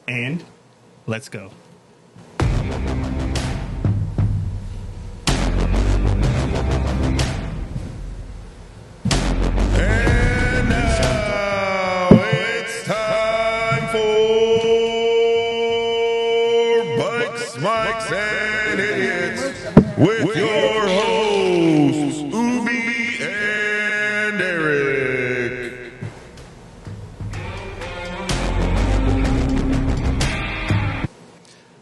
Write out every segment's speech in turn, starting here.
And let's go. And now it's time for Bikes, Mikes, and Idiots with your hosts, Ubi and Eric.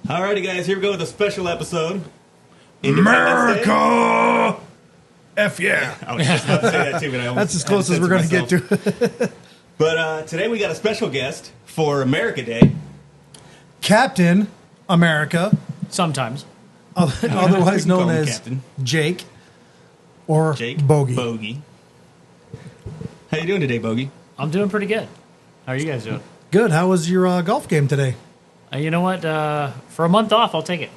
Alrighty, guys, here we go with a special episode. Independence Day. America! F yeah. I was just about to say that too, but I almost That's as close as we're going to get to. But today we got a special guest for America Day. Captain America, Sometimes. otherwise You can call known him as Captain. Jake or Jake Bogey. How you doing today, Bogey? I'm doing pretty good. How are you guys doing? Good. How was your golf game today? You know what? For a month off, I'll take it.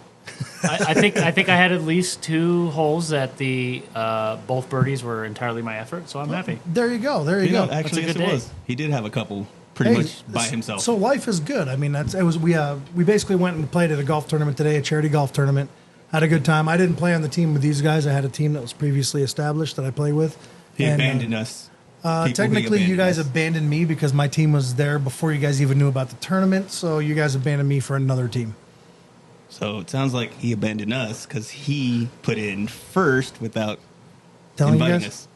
I think I had at least 2 holes that the both birdies were entirely my effort, so I'm happy. There you go. There you know, go. actually, That's a yes, good it was. He did have a couple pretty much by himself. So life is good. I mean, we basically went and played at a golf tournament today, a charity golf tournament. Had a good time. I didn't play on the team with these guys. I had a team that was previously established that I play with. He abandoned us. Technically, you guys abandoned me because my team was there before you guys even knew about the tournament. So you guys abandoned me for another team. So it sounds like he abandoned us because he put in first without Telling you inviting guys? us.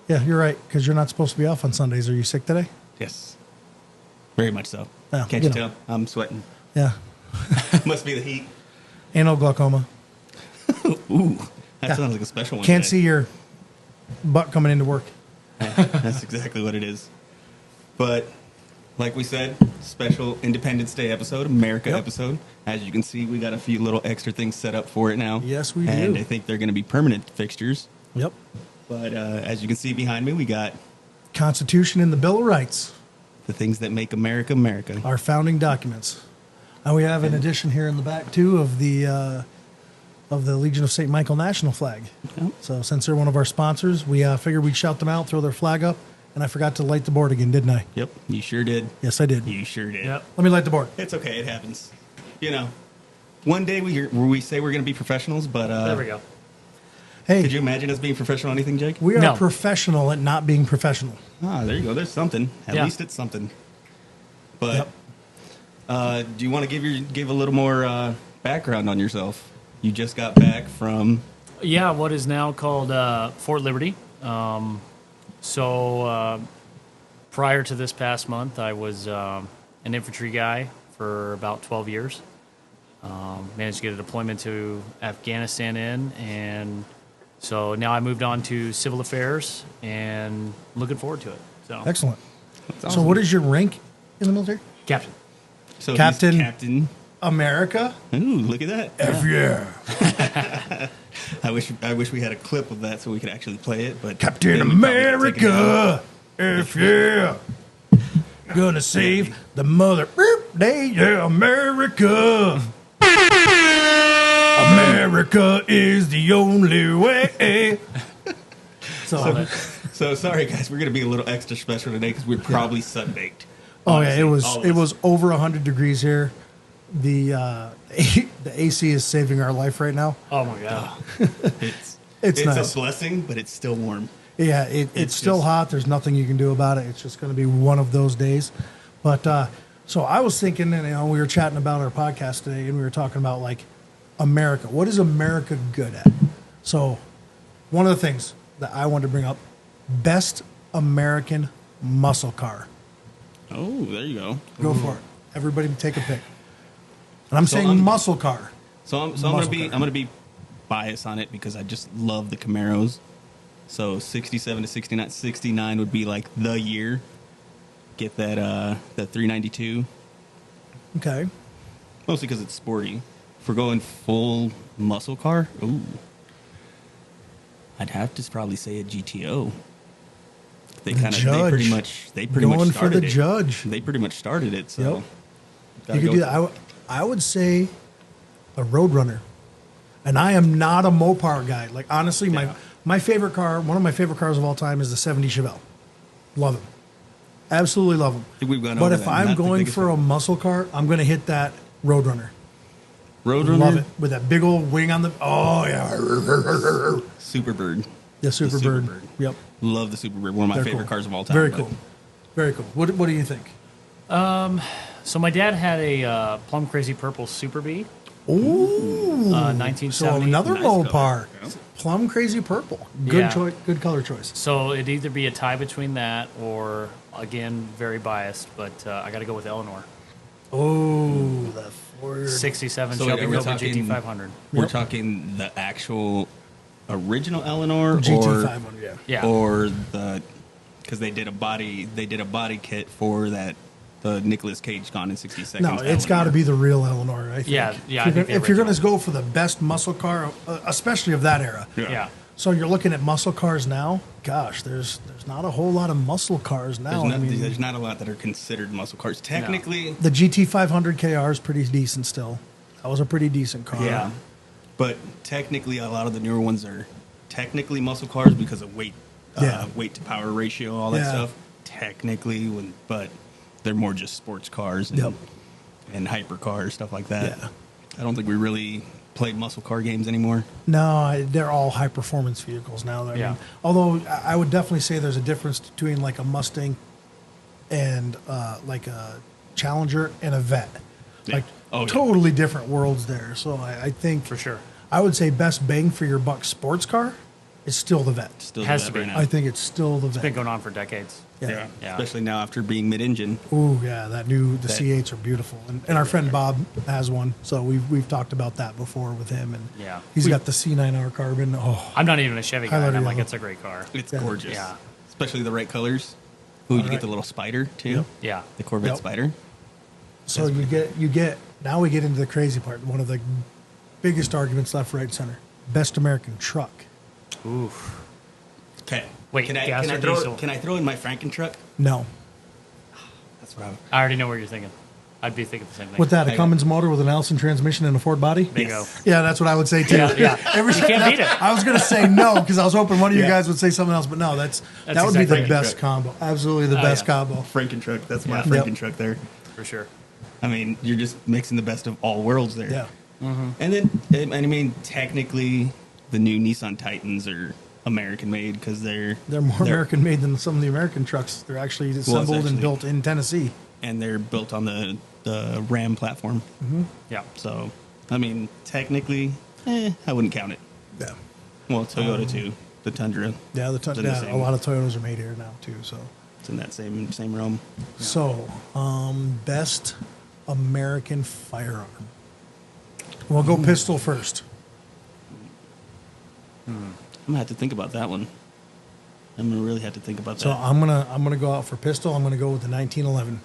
Yeah, you're right because you're not supposed to be off on Sundays. Are you sick today? Yes. Very much so. Yeah, Can't you you know. tell? I'm sweating. Yeah. Must be the heat. Anal glaucoma. Ooh, that Yeah. sounds like a special one. Can't today. see your butt coming into work. That's exactly what it is. But like we said, special Independence Day episode, America Yep. episode. As you can see, we got a few little extra things set up for it now. Yes, we and do. I think they're going to be permanent fixtures. Yep. But as you can see behind me, we got Constitution and the Bill of Rights, the things that make America America. our founding documents. And we have an addition here in the back, too, of the Legion of St. Michael national flag. Yep. So since they're one of our sponsors, we figured we'd shout them out, throw their flag up. And I forgot to light the board again, didn't I? Yep, you sure did. Yes, I did. You sure did. Yep. Let me light the board. It's okay, it happens. You know, one day we say we're going to be professionals, but There we go. Hey, could you imagine us being professional at anything, Jake? we are No. professional at not being professional. Ah, there you go. There's something. At Yeah. least it's something. But Yep. do you want to give a little more background on yourself? You just got back from. Yeah, what is now called Fort Liberty. Prior to this past month, I was an infantry guy for about 12 years. Managed to get a deployment to Afghanistan and so now I moved on to civil affairs and looking forward to it. So, Excellent. That's So awesome. what is your rank in the military? Captain. So he's Captain? Captain. America? Ooh, look at that! F yeah. I wish we had a clip of that so we could actually play it. But Captain then we'd probably get taken down. America. F yeah. Gonna save the mother day, yeah, America. America is the only way. So sorry, guys. We're gonna be a little extra special today because we're probably sunbaked. Oh yeah, Honestly, it was over 100 degrees here. The AC is saving our life right now. Oh my God. It's nice. a blessing, but it's still warm. Yeah, it's still just- hot. There's nothing you can do about it. It's just going to be one of those days. But so I was thinking, and we were chatting about our podcast today, and we were talking about like America. What is America good at? So one of the things that I wanted to bring up: best American muscle car. Oh, there you go. Go for it. Everybody, take a pick. And I'm So saying I'm- muscle car. So I'm Muscle car. gonna be biased on it because I just love the Camaros. So 67 to 69, 69 would be like the year. Get that 392. Okay. Mostly because it's sporty. If we're going full muscle car, ooh, I'd have to probably say a GTO. They pretty much Going for started the it. Judge. They pretty much started it. So Yep. gotta You could go do with that. I would say a Roadrunner. And I am not a Mopar guy. Like, honestly, my favorite car, one of my favorite cars of all time is the 70 Chevelle. Love it. Absolutely love them. I think we've gone But over if that. I'm Not the going biggest for a fan. muscle car, I'm going to hit that Roadrunner. Roadrunner, Love it with that big old wing on the. Oh yeah, Superbird. the Superbird. Superbird. Yep, Love the Superbird. One of my they're favorite cool. cars of all time. Very but cool, very cool. What do you think? So my dad had a plum crazy purple Super Bee, Ooh, 1970. so another Nice Mopar, color. Yeah. plum crazy purple. Good Yeah. choice. Good color choice. So it'd either be a tie between that or, again, very biased, but I got to go with Eleanor. Oh, the Ford. 67 So Shelby are we Cobra talking- GT500. We're Yep. talking the actual original Eleanor, GT500. Yeah. Yeah. or the because they did a body kit for that the Nicolas Cage Gone in 60 Seconds. No, it's got to be the real Eleanor. I think. Yeah, yeah, I If you're, think gonna, the if you're going to original. go for the best muscle car, especially of that era. Yeah. So you're looking at muscle cars now. Gosh, there's not a whole lot of muscle cars now. There's not a lot that are considered muscle cars. Technically, The GT500 KR is pretty decent still. That was a pretty decent car. yeah. But technically, a lot of the newer ones are technically muscle cars because of weight, Yeah. weight to power ratio, all that Yeah. stuff. Technically, but they're more just sports cars and, Yep. and hyper cars, stuff like that. Yeah. I don't think we really play muscle car games anymore. No, they're all high performance vehicles now. I Yeah. mean, although I would definitely say there's a difference between like a Mustang and like a Challenger and a Vet. Yeah. Like Oh, yeah. totally different worlds there. So I think For sure. I would say best bang for your buck sports car is still the Vet. Still Has do to that be. right now. I think it's still the It's been Vet. going on for decades. Yeah. Yeah. Especially now after being mid-engine. Ooh, yeah, the That- C8s are beautiful, and our friend Bob has one, so we've talked about that before with him, and Yeah. he's got the C9R carbon. Oh, I'm not even a Chevy guy, Highlighter and I'm like, yellow. it's a great car. It's Yeah. gorgeous. Yeah. Especially the right colors. Ooh, you Alright. get the little spider too. Yep. Yeah. The Corvette Yep. spider. so you get now we get into the crazy part. One of the biggest arguments left, right, center. Best American truck. Oof. Okay. Wait, can I, gas can I or throw diesel? Can I throw in my Franken truck? No, That's what I already know what you're thinking. I'd be thinking the same thing. with that a I- Cummins motor with an Allison transmission and a Ford body. Bingo. Yes. Yeah, that's what I would say too. Yeah, yeah. You can't beat it. I was going to say no because I was hoping one of you Yeah. guys would say something else, but no, that would exactly be the right. best combo. Absolutely the Oh, best yeah. combo. Franken truck. That's my Yeah. Franken Yep. truck there. For sure. I mean, you're just mixing the best of all worlds there. Yeah. And then, I mean, technically, the new Nissan Titans are American made because they're They're American made than some of the American trucks. They're actually assembled and actually- built in Tennessee. and they're built on the Ram platform. Yeah. So, I mean, technically, I wouldn't count it. Yeah. Well, Toyota too. The Tundra. Yeah, It's in the a same- lot of Toyotas are made here now too. So, It's in that same realm. best American firearm. We'll go pistol first. I'm gonna have to think about that one. I'm gonna really have to think about So that. I'm gonna go out for pistol. I'm gonna go with the 1911.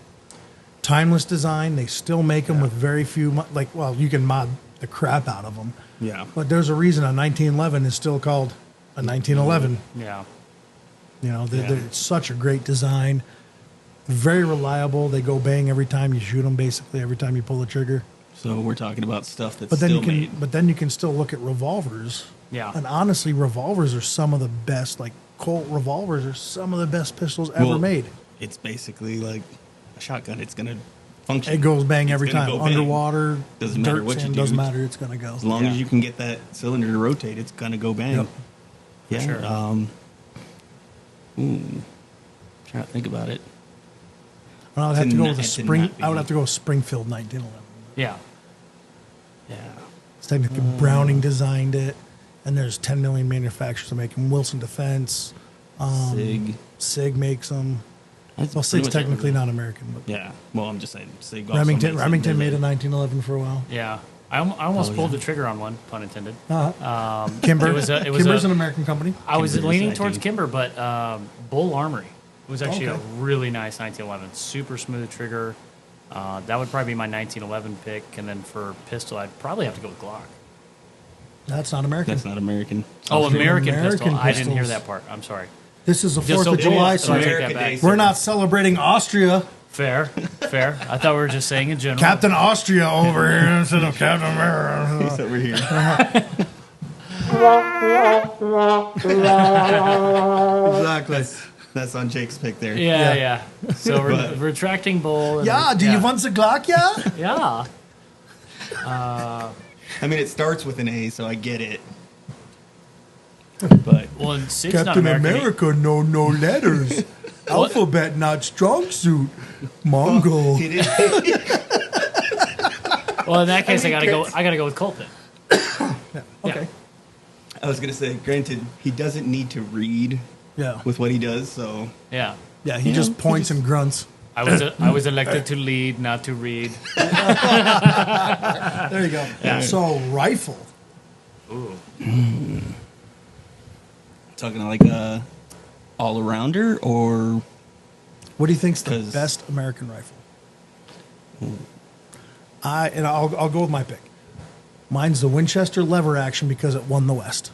Timeless design. They still make them with very few. Well, you can mod the crap out of them. Yeah. But there's a reason a 1911 is still called a 1911. Yeah. You know, Yeah. it's such a great design. Very reliable. They go bang every time you shoot them. Basically, every time you pull the trigger. So we're talking about stuff that's But then still you can, made. but then you can still look at revolvers. Yeah. And honestly, revolvers are some of the best. Like Colt revolvers are some of the best pistols ever Well, made. It's basically like a shotgun. It's gonna function. It goes bang It's every gonna time. go bang. Underwater, Doesn't matter dirt, what you sand, do. doesn't matter. It's gonna go. As long as Yeah. you can get that cylinder to rotate, it's gonna go bang. Yep. Yeah. sure. Trying to think about it. I would have to go with a to spring. not be- I would have to go with Springfield 1911. Yeah. Yeah. It's technically Browning designed it, and there's 10 million manufacturers that make them. Wilson Defense, Sig. Sig makes them. That's Well, pretty Sig's much technically everything. not American, but Yeah. Well, I'm just saying. Sig also Remington makes it. Remington made a There's 1911 for a while. Yeah. I almost Oh, pulled yeah. the trigger on one, pun intended. Kimber. It was a- Kimber's an American company. I was Kimber's, leaning I towards do. Kimber, but Bull Armory was actually Okay. a really nice 1911. Super smooth trigger. That would probably be my 1911 pick. And then for pistol, I'd probably have to go with Glock. That's not American. That's not American. Oh, Okay. American, American pistol. I didn't hear pistols. that part. I'm sorry. This is the Just 4th so of July, so I so take America that back. Day. we're not celebrating Austria. Fair, fair. I thought we were just saying in general. Captain Austria over here instead of Captain America. It's over here. Exactly. That's on Jake's pick there. Yeah. So retracting bull. And Yeah, do you want the Glock, yeah? Yeah. I mean, it starts with an A, so I get it. But Well, and Sid's not American. no letters. Alphabet, not strong suit. Mongol. he did. Well, in that case, I gotta go with Colt then. Okay. I was gonna say, granted, he doesn't need to read Yeah. with what he does, so Yeah. Yeah, he just points and grunts. I was elected to lead, not to read. There you go. Yeah. So, rifle. Ooh. talking like a all-arounder or What do you think's the 'Cause- best American rifle? I'll go with my pick. Mine's the Winchester lever action because it won the West.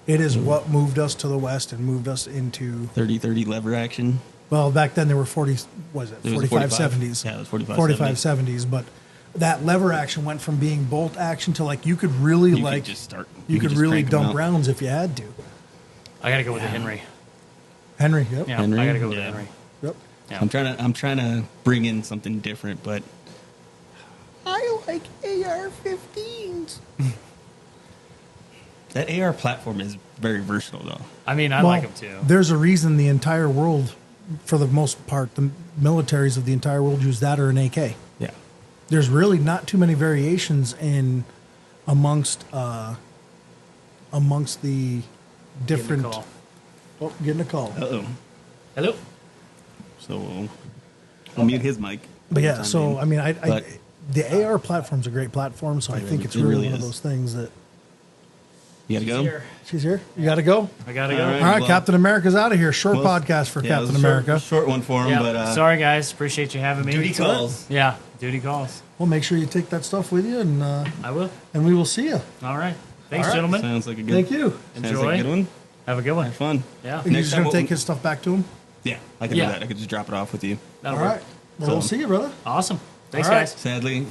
It is what moved us to the West and moved us into. 30-30 lever action. Well, back then there were 40. Was it It was 45 45. 70s? Yeah, it was 45 70s. But that lever action went from being bolt action to like you could really You like could just start. you could just really crank 'em dump out. rounds if you had to. I gotta go with the Henry. Henry, yep. Yeah, Henry? I gotta go with the Yeah. Henry. Yep. Yeah. I'm trying to bring in something different, but I like AR-15s. that AR platform is very versatile, though. I mean, I like him too. There's a reason the entire world, for the most part, the militaries of the entire world use that or an AK. Yeah. There's really not too many variations amongst the different. Call. Oh, getting a call. Uh-oh. Hello. So we'll mute his mic. But yeah, Time so being. I mean, But- the AR platform's a great platform, so I think it's it really really one of is. those things that. You gotta go. Here. She's here. You got to go. I gotta go. All All right, well- Captain America's out of here. Short Well, podcast for yeah, it was Captain a short- America. Short one for him, Yeah. but Sorry, guys. Appreciate you having me. duty calls. Yeah. Duty calls. Well, make sure you take that stuff with you, and I will. we will see you. All right. Thanks, All right. gentlemen. Sounds like a good. Thank you. Sounds Enjoy. like a good one. Have a good one. Have fun. Yeah. Are you just time going to we'll- take his stuff back to him? Yeah, I can Yeah. do that. I could just drop it off with you. That'll All work. right. Well, we'll see you, brother. Awesome. Thanks, All right. guys.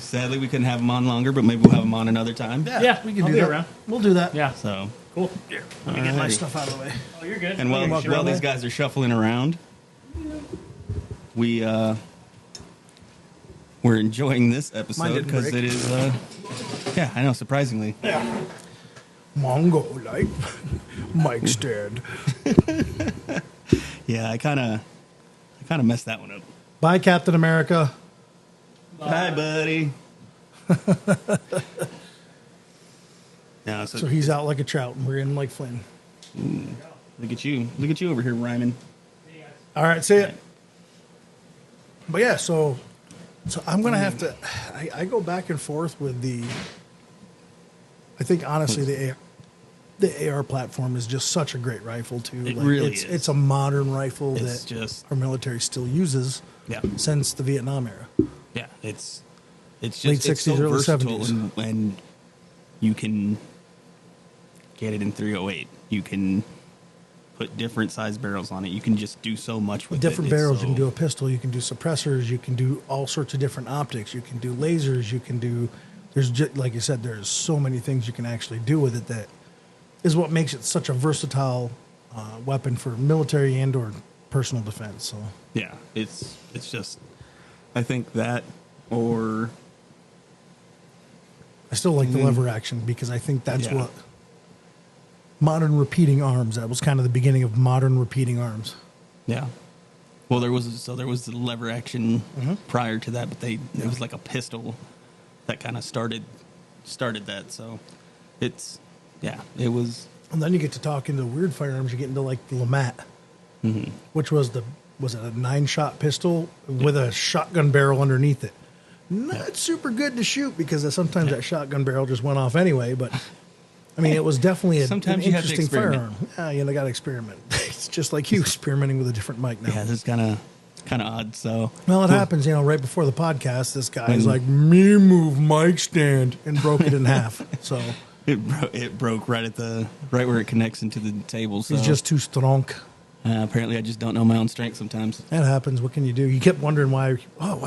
Sadly, we couldn't have him on longer, but maybe we'll have him on another time. Yeah, we can I'll do be that. around. We'll do that. Yeah. So, Cool. Let me get my Alrighty. stuff out of the way. Oh, you're good. and while You're welcome. these guys are shuffling around, we're enjoying this Mine episode didn't because break. it is. Yeah, I know. Surprisingly, Mongo, like mic stand. yeah, I kind of messed that one up. Bye, Captain America. Hi, buddy. Yeah, So he's out like a trout, and we're in like Flynn. look at you over here rhyming. All right, see ya. But yeah, so I'm gonna have to. I go back and forth with the. I think honestly the AR platform is just such a great rifle too. It really it's, is. It's a modern rifle It's that just- our military still uses Yeah, since the Vietnam era. yeah, it's just Late it's 60s, so early versatile, 70s. and you can get it in 308. You can put different size barrels on it. You can just do so much with With different it. It's barrels, you can so- do a pistol, you can do suppressors, you can do all sorts of different optics, you can do lasers, you can do. There's just, like you said, there's so many things you can actually do with it that is what makes it such a versatile weapon for military and or personal defense. So Yeah, it's just. I think that or I still like the lever action because I think that's Yeah. what modern repeating arms. That was kind of the beginning of modern repeating arms. yeah. Well, there was the lever action Mm-hmm. prior to that, but it was like a pistol that kind of started that. So it's it was. And then you get to talk into weird firearms. You get into like the LeMat, which was it a 9-shot pistol with a shotgun barrel underneath it. Not super good to shoot because sometimes that shotgun barrel just went off anyway. But I mean, it was definitely Sometimes an you have to interesting experiment. firearm. Yeah, you got to experiment. It's just like you experimenting with a different mic now. Yeah, this is kind of odd. So Well, it happens, right before the podcast. This guy's like, me move mic stand, and broke it in half. So it broke right where it connects into the table. So he's just too strong. apparently I just don't know my own strength sometimes. That happens. What can you do? You kept wondering why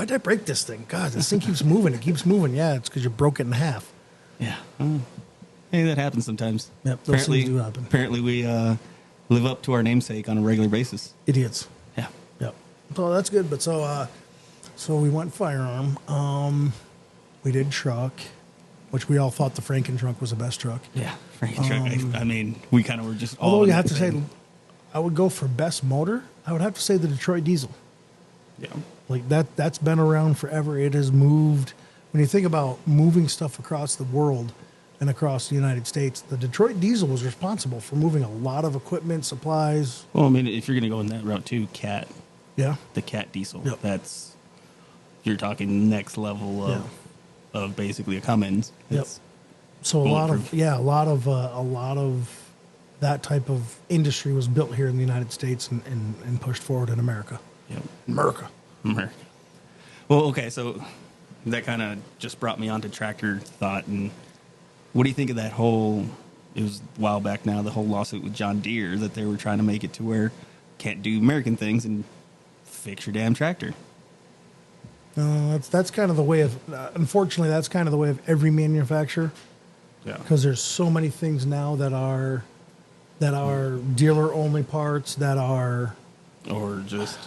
did I break this thing? God, this thing keeps moving. It keeps moving. Yeah, it's because you broke it in half. Yeah. Hey, that happens sometimes. Yep, those things do happen. Apparently we live up to our namesake on a regular basis. Idiots. Yeah. Yep. So that's good. But so we went firearm. We did truck, which we all thought the Franken truck was the best truck. Yeah. I mean, we kind of were just. Although you have to say, I would go for best motor. I would have to say the Detroit Diesel. Yeah. Like that's been around forever. It has moved. When you think about moving stuff across the world and across the United States, the Detroit Diesel was responsible for moving a lot of equipment, supplies. Well, I mean, if you're going to go in that route too, Yeah. the Cat Diesel, Yep. that's, you're talking next level of basically a Cummins. Yep. It's So a lot bulletproof. of that type of industry was built here in the United States and pushed forward in America. Yep. America. America. Well, okay, so that kind of just brought me onto tractor thought. And what do you think of that whole, it was a while back now, the whole lawsuit with John Deere that they were trying to make it to where can't do American things and fix your damn tractor. That's kind of the way of, unfortunately, that's kind of the way of every manufacturer. Yeah. Because there's so many things now that are dealer only parts, that are Or just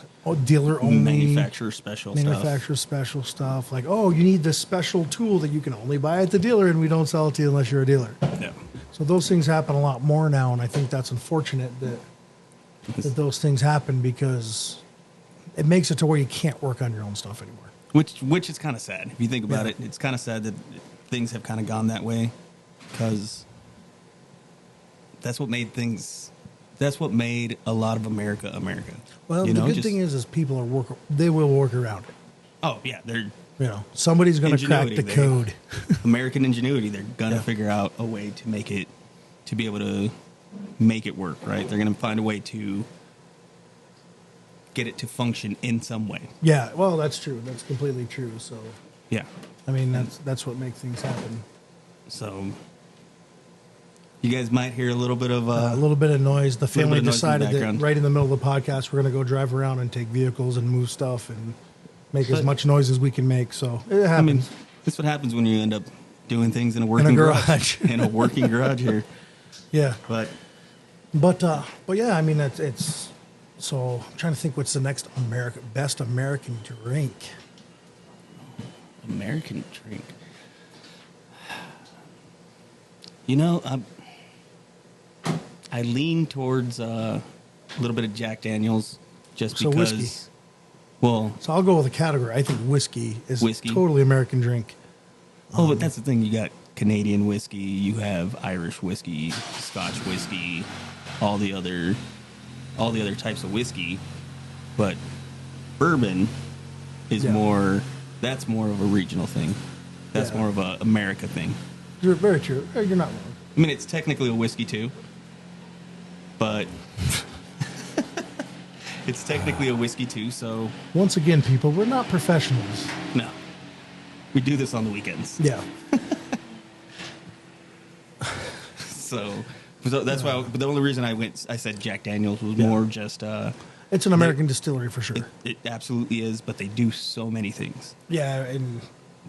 dealer only manufacturer special stuff. Like, oh, you need this special tool that you can only buy at the dealer, and we don't sell it to you unless you're a dealer. Yeah. So those things happen a lot more now, and I think that's unfortunate that those things happen, because it makes it to where you can't work on your own stuff anymore. Which is kind of sad. If you think about it, it's kind of sad that things have kind of gone that way, because that's what made a lot of America America. Well, the good thing is people they will work around it. Oh yeah, they're Somebody's going to crack the code. American ingenuity. They're gonna Yeah. figure out a way to make it, to be able to make it work. Right? They're gonna find a way to get it to function in some way. Yeah, well, that's true. That's completely true. So, Yeah. I mean, that's what makes things happen. So you guys might hear a little bit of A little bit of noise. The family bit of noise in the decided that background. right in the middle of the podcast, we're going to go drive around and take vehicles and move stuff and make as But- much noise as we can make. So it happens. I mean, that's what happens when you end up doing things in a working garage. in a working garage here. yeah, But but yeah, I mean, it's. So I'm trying to think what's the next best American drink. American drink. You know, I lean towards a little bit of Jack Daniels, just So because. whiskey. Well, So I'll go with a category. I think whiskey is Whiskey. a totally American drink. oh, but that's the thing. You got Canadian whiskey, you have Irish whiskey, Scotch whiskey, all the other types of whiskey, but bourbon is Yeah. more. That's more of a regional thing. That's Yeah. more of a America thing. You're very true. You're not wrong. I mean, it's technically a whiskey too, but it's technically a whiskey too. So Once again, people, we're not professionals. no, we do this on the weekends. Yeah. So that's why. But the only reason I said Jack Daniels was more just. It's an American distillery for sure. It absolutely is, but they do so many things. Yeah, and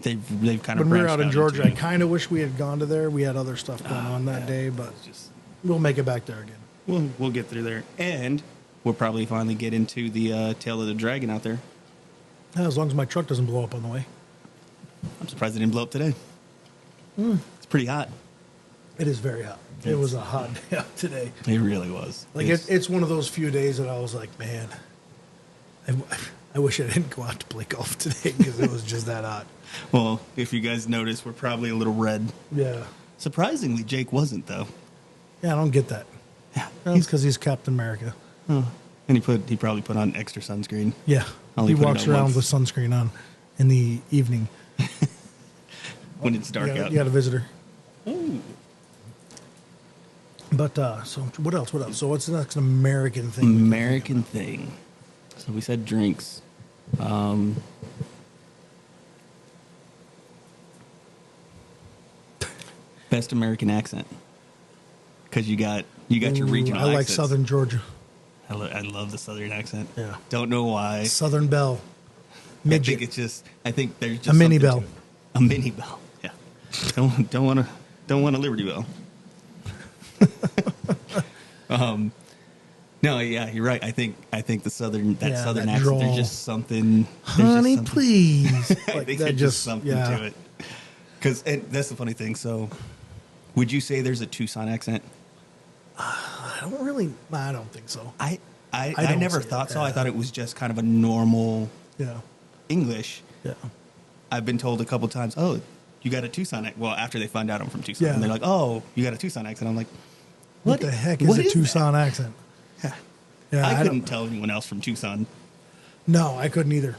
They've kind of when we were branched out in into Georgia, I it. kind of wish we had gone to there. We had other stuff going on that day, but It's just we'll make it back there again. we'll get through there, and we'll probably finally get into the tail of the dragon out there. Yeah, as long as my truck doesn't blow up on the way. I'm surprised it didn't blow up today. It's pretty hot. It is very hot. It was a hot day out today. It really was. Like it's one of those few days that I was like, man, I wish I didn't go out to play golf today because it was just that hot. Well, if you guys notice, we're probably a little red. Yeah. Surprisingly, Jake wasn't though. Yeah, I don't get that. Yeah, That's because he's Captain America. and he probably put on extra sunscreen. Yeah. Only He put it walks on around once. with sunscreen on in the evening. When it's dark out. You got a visitor. Ooh. But so what else? What else? So what's the next American thing? American thing. So we said drinks. Best American accent. Because you got your regional I like accents. Southern Georgia. I love the Southern accent. Yeah. Don't know why. Southern Belle. I Midget. think there's just A mini something bell. to it. A mini bell. Yeah. Don't want a Liberty Bell. No, yeah, you're right. I think the southern Yeah, southern that accent. drawl. There's just something. Honey, please. I Like think that there's just something yeah. to it. Because that's the funny thing. So, would you say there's a Tucson accent? I don't think so. I don't never see it, thought so. I yeah. thought it was just kind of a normal Yeah. English. Yeah. I've been told a couple times, "Oh, you got a Tucson accent." Well, after they find out I'm from Tucson, Yeah. and they're like, "Oh, you got a Tucson accent." I'm like, What the heck is what a is Tucson accent? that? Yeah, I couldn't don't- tell anyone else from Tucson. No, I couldn't either.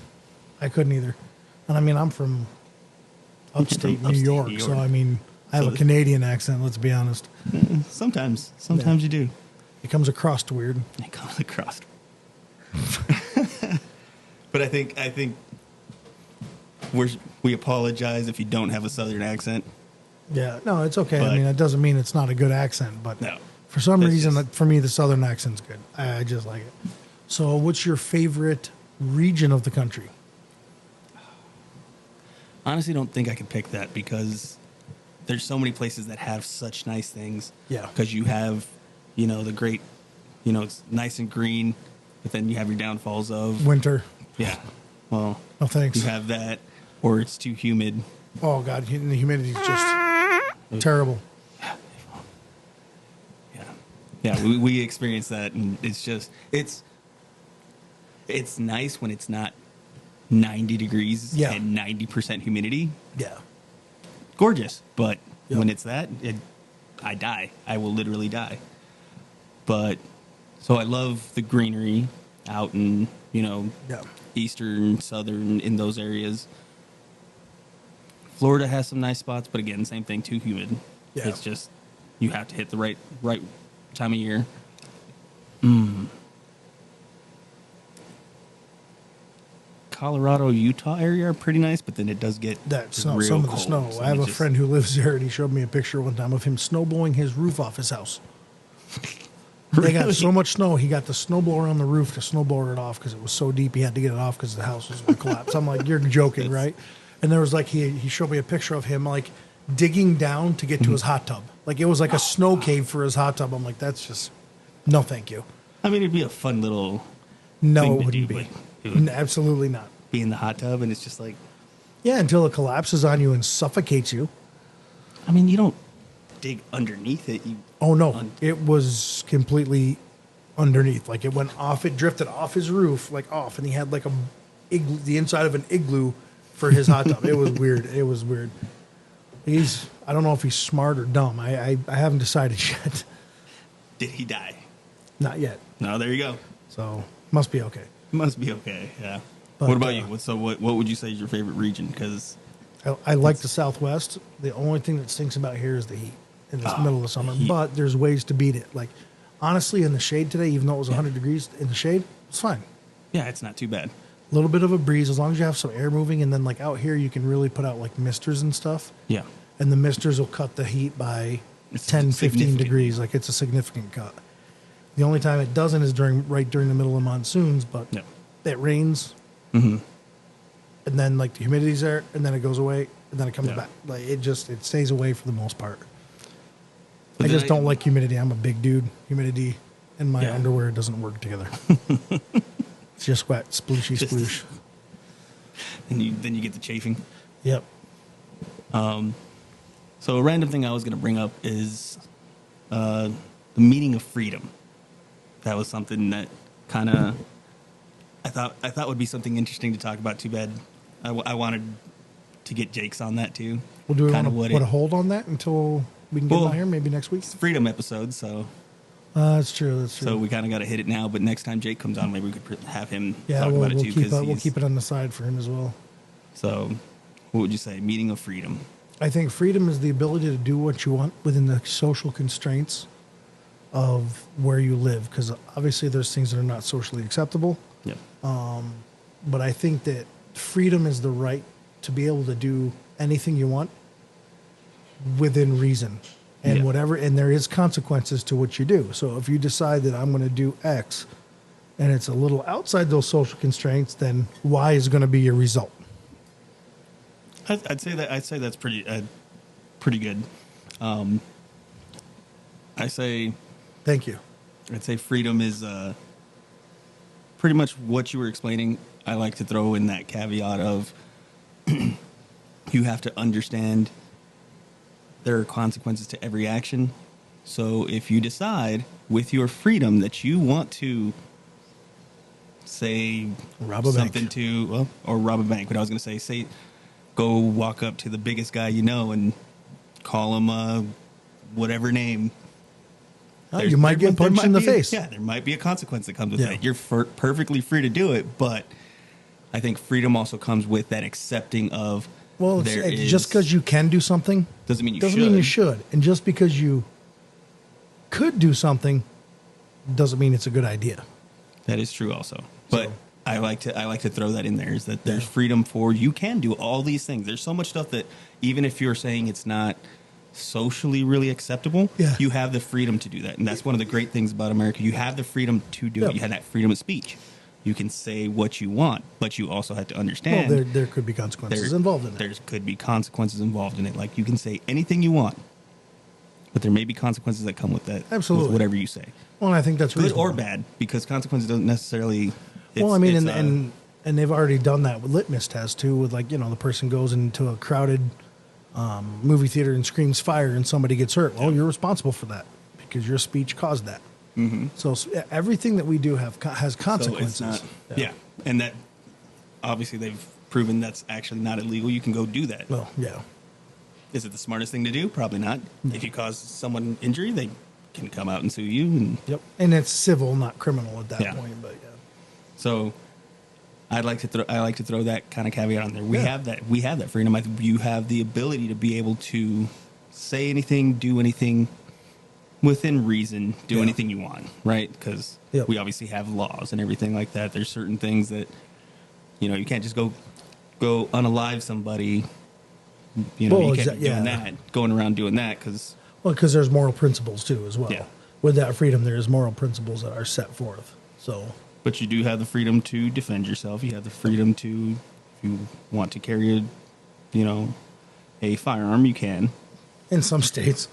And I mean, I'm from upstate New upstate York, New so York. I mean, I have So a Canadian accent. Let's be honest. Sometimes Yeah. you do. It comes across to weird. It comes across. But I think we apologize if you don't have a southern accent. Yeah, no, it's okay. But- I mean, it doesn't mean it's not a good accent, but No. for some It's reason, just- for me, the southern accent's good. I just like it. So, what's your favorite region of the country? Honestly, don't think I could pick that because there's so many places that have such nice things. Yeah. Because you have, the great, it's nice and green, but then you have your downfalls of Winter. yeah. Well, No thanks. you have that, or it's too humid. Oh God, the humidity's just terrible. Yeah, we experience that, and it's just it's nice when it's not 90 degrees Yeah. and 90% humidity. Yeah. Gorgeous, but Yep. when it's that, I die. I will literally die. But so I love the greenery out in Yeah. eastern, southern, in those areas. Florida has some nice spots, but again, same thing, too humid. Yeah. It's just you have to hit the right time of year. Colorado, Utah area are pretty nice, but then it does get That snow, real some of the cold, snow. so I have it a just- friend who lives there, and he showed me a picture one time of him snow blowing his roof off his house. They got Really? so much snow, he got the snowblower on the roof to snowblower it off because it was so deep he had to get it off because the house was going to collapse. I'm like, you're joking, right? And there was like he showed me a picture of him like digging down to get to his hot tub. Like it was like a snow cave for his hot tub. I'm like, that's just no, thank you. I mean, it'd be a fun little No, thing it to wouldn't do, be. but it would Absolutely not. be in the hot tub, and it's just like, Yeah, until it collapses on you and suffocates you. I mean, you don't dig underneath it. Oh no, it was completely underneath. Like it went off. It drifted off his roof, like off, and he had like the inside of an igloo for his hot tub. It was weird. It was weird. I don't know if he's smart or dumb. I haven't decided yet. Did he die? Not yet. No, there you go. So must be okay. Must be okay. Yeah. But, what about you? What would you say is your favorite region? Because I like the Southwest. The only thing that stinks about here is the heat in this middle of the summer. heat. But there's ways to beat it. Like honestly, in the shade today, even though it was 100 degrees in the shade, it's fine. yeah, it's not too bad. A little bit of a breeze as long as you have some air moving, and then like out here you can really put out like misters and stuff, Yeah. and the misters will cut the heat by It's 10 15 significant. degrees. Like it's a significant cut. The only time it doesn't is right during the middle of monsoons, but Yeah. it rains, Mm-hmm. and then like the humidity's there, and then it goes away, and then it comes Yeah. back. Like it stays away for the most part. But I then just don't like humidity. I'm a big dude. Humidity and my Yeah. underwear doesn't work together. It's just wet, splooshy, Just- sploosh. And then you get the chafing. Yep. So a random thing I was going to bring up is the meaning of freedom. That was something that kind of I thought would be something interesting to talk about. Too bad I wanted to get Jake's on that too. Well, do we Kinda want what to put it- a hold on that until we can get him Well, out here? Maybe next week. It's a freedom episode, so That's true. That's true. so we kind of got to hit it now. But next time Jake comes on, maybe we could have him yeah, talk we'll, about it we'll too. keep Because we'll keep it on the side for him as well. So, what would you say? Meaning of freedom. I think freedom is the ability to do what you want within the social constraints of where you live. Because obviously, there's things that are not socially acceptable. Yep. But I think that freedom is the right to be able to do anything you want within reason and Yeah. whatever. And there is consequences to what you do. So if you decide that I'm going to do X and it's a little outside those social constraints, then Y is going to be your result. I'd say that's pretty good. I say Thank you. I'd say freedom is pretty much what you were explaining. I like to throw in that caveat of you have to understand there are consequences to every action. So if you decide with your freedom that you want to say Rob a something bank. to, well, or rob a bank, but I was going to say go walk up to the biggest guy you know and call him whatever name. Oh, you might get punched in the face. Yeah, there might be a consequence that comes with Yeah. that. You're perfectly free to do it, but I think freedom also comes with that accepting of Well, just because you can do something doesn't mean you doesn't should. mean you should, and just because you could do something doesn't mean it's a good idea. That is true also. But So- I like to throw that in there is that there's Yeah. freedom for you can do all these things. There's so much stuff that even if you're saying it's not socially really acceptable, Yeah. you have the freedom to do that. And that's one of the great things about America. You have the freedom to do Yeah. it. You have that freedom of speech. You can say what you want, but you also have to understand Well, there could be consequences involved in There that. could be consequences involved in it. Like you can say anything you want, but there may be consequences that come with that. Absolutely. With whatever you say. Well, I think that's Good reasonable. or bad, because consequences don't necessarily. Well, I mean, it's, and they've already done that with litmus tests too. With like the person goes into a crowded movie theater and screams fire, and somebody gets hurt. Well, you're responsible for that because your speech caused that. Mm-hmm. So everything that we do has so it's consequences. not, yeah, and that obviously they've proven that's actually not illegal. You can go do that. Well, yeah. Is it the smartest thing to do? Probably not. If you cause someone injury, they can come out and sue you. And Yep. And it's civil, not criminal at that Yeah. point. But yeah. so, I like to throw that kind of caveat on there. We Yeah. have that freedom. You have the ability to be able to say anything, do anything within reason, do Yeah. anything you want, right? Because Yep. we obviously have laws and everything like that. There's certain things that you can't just go unalive somebody. You Well, can't be doing yeah. that, going around doing that because Well, because there's moral principles too, as well. Yeah. With that freedom, there's moral principles that are set forth. So, but you do have the freedom to defend yourself. You have the freedom to, if you want to carry a firearm, you can. in some states,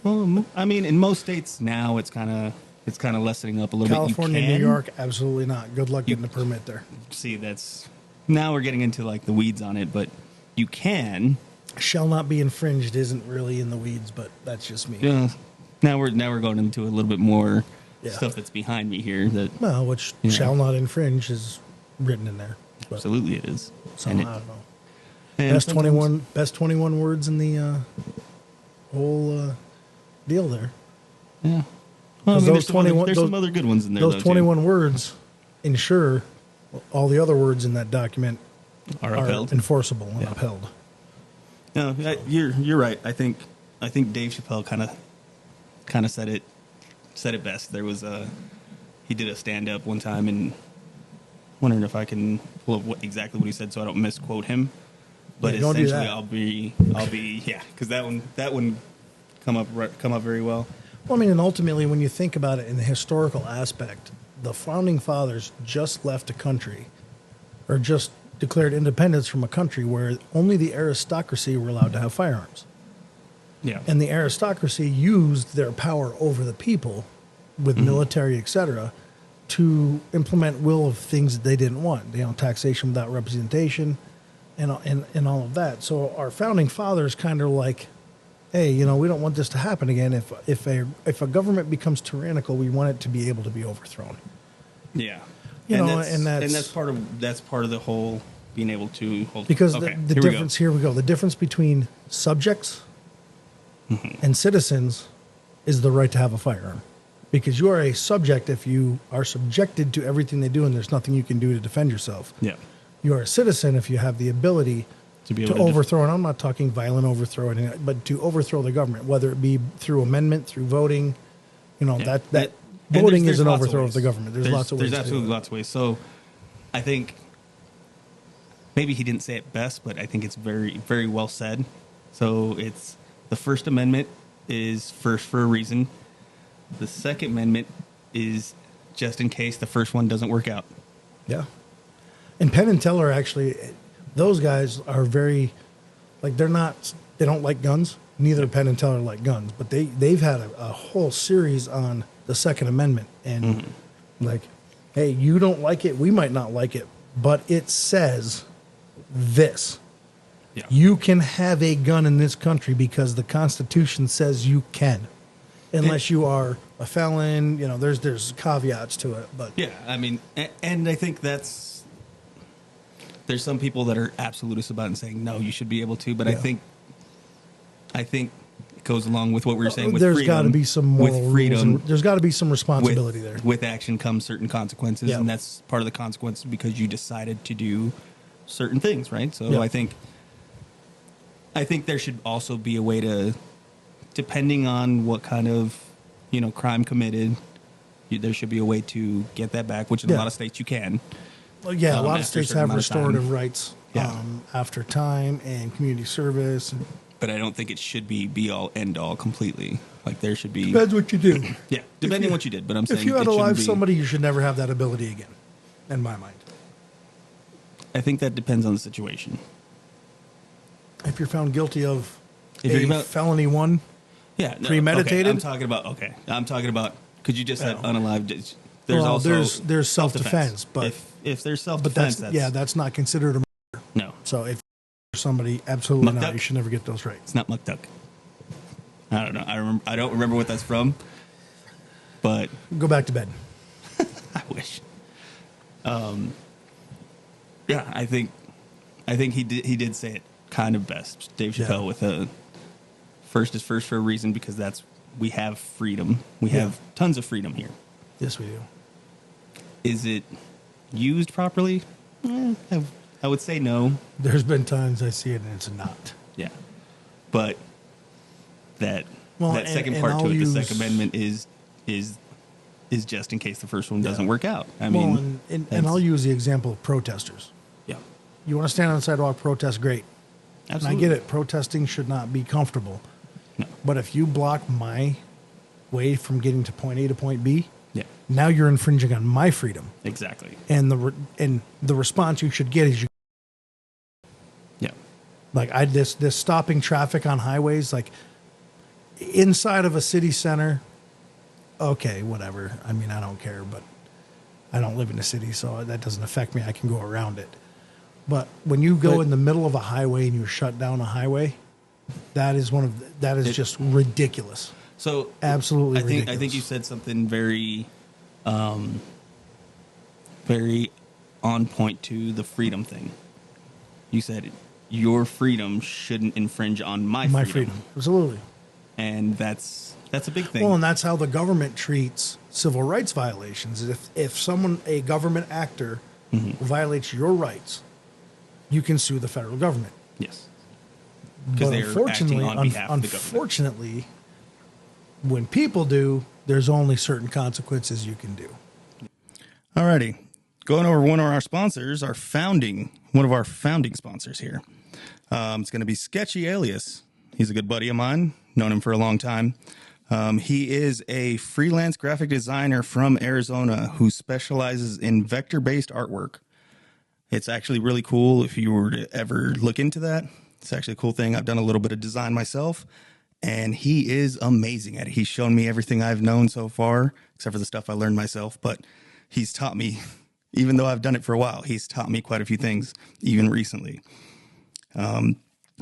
Well, I mean, in most states now, it's kind of lessening up a little California, bit. You New can York, absolutely not. Good luck getting a permit there. see that's now we're getting into like the weeds on it, but you can. Shall not be infringed isn't really in the weeds, but that's just me. Yeah. Now we're going into a little bit more Yeah. stuff that's behind me here. That Well, which Yeah. shall not infringe is written in there. But absolutely it is. So, And I it- don't know. and Best sometimes- 21 words in the whole deal there. Yeah. Well, I 'Cause mean, those 21 there's some other good ones in there. Those though, 21 words ensure all the other words in that document too, are upheld. enforceable and Yeah. upheld. No, you're right. I think Dave Chappelle kind of said it best. There was he did a stand up one time, and wondering if I can pull up exactly what he said so I don't misquote him. But Yeah, don't do essentially, that. I'll be yeah, because that one come up very well. Well, I mean, and ultimately, when you think about it in the historical aspect, the founding fathers just left a country, or just declared independence from a country where only the aristocracy were allowed to have firearms. Yeah, And the aristocracy used their power over the people with military, etc., to implement will of things that they didn't want. Taxation without representation, and all of that. So our founding fathers kind of like, hey, we don't want this to happen again. If a government becomes tyrannical, we want it to be able to be overthrown. yeah. And that's part of the whole being able to hold. Because okay, the here we go. difference, here we go. The difference between subjects and citizens is the right to have a firearm. Because you are a subject if you are subjected to everything they do and there's nothing you can do to defend yourself. Yeah, You are a citizen if you have the ability to be to able to overthrow, and I'm not talking violent overthrow, but to overthrow the government, whether it be through amendment, through voting. That And voting there's is an lots overthrow of ways. the government. There's lots of ways. There's to do absolutely it. lots of ways. So, I think maybe he didn't say it best, but I think it's very, very well said. So it's the First Amendment is first for a reason. The Second Amendment is just in case the first one doesn't work out. Yeah. And Penn and Teller actually, those guys are very, they don't like guns. Neither Penn and Teller like guns, but they've had a whole series on the Second Amendment, and like, hey, you don't like it, we might not like it, but it says this. Yeah. You can have a gun in this country because the Constitution says you can, unless you are a felon. You know, there's caveats to it, but Yeah, I mean, and I think there's some people that are absolutists about it and saying, no, you should be able to, but Yeah. I think it goes along with what we were saying with there's freedom. got to be some moral with rules, freedom, and there's got to be some responsibility with, there. with action comes certain consequences, Yeah. and that's part of the consequences because you decided to do certain things, right? So Yeah. I think there should also be a way to, depending on what kind of, crime committed, there should be a way to get that back, which in a Yeah. lot of states you can. Well, yeah, a lot of after a states certain have amount of time. restorative rights Yeah. after time and community service. And But I don't think it should be all end all completely. Like there should be, depends what you do. yeah, depending on what you did. But I'm saying If you had it shouldn't alive be- somebody, you should never have that ability again, in my mind. I think that depends on the situation. If you're found guilty of If you're a about- felony one, Yeah, no, Premeditated? Okay, I'm talking about because you just said Yeah. unalived. There's well, also there's self-defense, but if there's self but defense, that's not considered a murder. no, So if you're somebody, absolutely Muck not. duck? You should never get those rights. it's not muck duck. I don't know. I don't remember what that's from, but Go back to bed. I wish. Yeah, I think he did say it kind of best, Dave Chappelle, Yeah. with a first is first for a reason because we have freedom. We Yeah. have tons of freedom here. Yes, we do. Is it used properly? I would say no. There's been times I see it and it's not. Yeah, but that Well, that second and part I'll to it, use- the Second Amendment is just in case the first one doesn't Yeah. work out. I Well, mean, and that's- I'll use the example of protesters. yeah, You want to stand on the sidewalk, protest, great. absolutely. And I get it. Protesting should not be comfortable. No. But if you block my way from getting to point A to point B, Yeah, now you're infringing on my freedom. exactly. And the response you should get is Yeah, like this stopping traffic on highways, like inside of a city center. Okay, whatever. I mean, I don't care, but I don't live in a city, so that doesn't affect me. I can go around it. But when you go But- in the middle of a highway and you shut down a highway, that is just ridiculous. so Absolutely I think ridiculous. you said something very, very on point to the freedom thing. You said your freedom shouldn't infringe on my freedom, Absolutely. and that's a big thing. Well, and that's how the government treats civil rights violations. If a government actor Mm-hmm. violates your rights, you can sue the federal government. Yes, because But they're acting on behalf of the government. unfortunately, when people do, there's only certain consequences you can do. Alrighty, going over one of our sponsors, one of our founding sponsors here. It's going to be Sketchy Alias. He's a good buddy of mine, known him for a long time. He is a freelance graphic designer from Arizona who specializes in vector-based artwork. It's actually really cool if you were to ever look into that. It's actually a cool thing. I've done a little bit of design myself, and he is amazing at it. He's shown me everything I've known so far, except for the stuff I learned myself, but he's taught me, even though I've done it for a while, he's taught me quite a few things, even recently.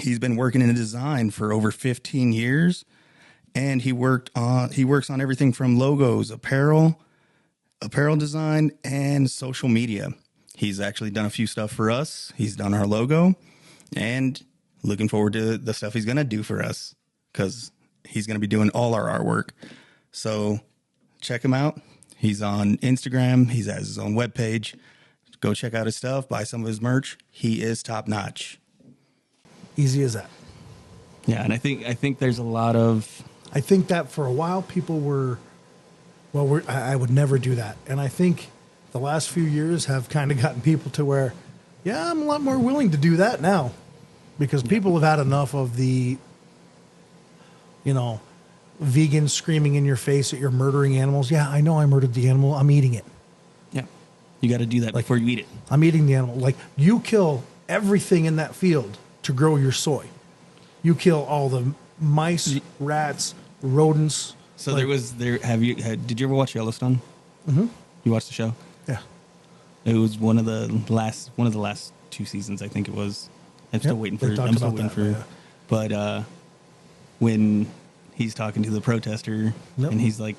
He's been working in design for over 15 years, and he works on everything from logos, apparel design, and social media. He's actually done a few stuff for us. He's done our logo, and looking forward to the stuff he's going to do for us because he's going to be doing all our artwork. So check him out. He's on Instagram. He has his own webpage. Go check out his stuff. Buy some of his merch. He is top notch. Easy as that. Yeah, and I think there's a lot of I think that for a while people were, I would never do that. And I think the last few years have kind of gotten people to where, yeah, I'm a lot more willing to do that now because people have had enough of the, vegans screaming in your face that you're murdering animals. Yeah, I know I murdered the animal. I'm eating it. yeah. You got to do that before you eat it. I'm eating the animal. Like, you kill everything in that field to grow your soy. You kill all the mice, rats, rodents, So did you ever watch Yellowstone? Mm-hmm. You watched the show? Yeah. It was one of the last 2 seasons, I think it was. I'm still waiting for. But when he's talking to the protester and he's like,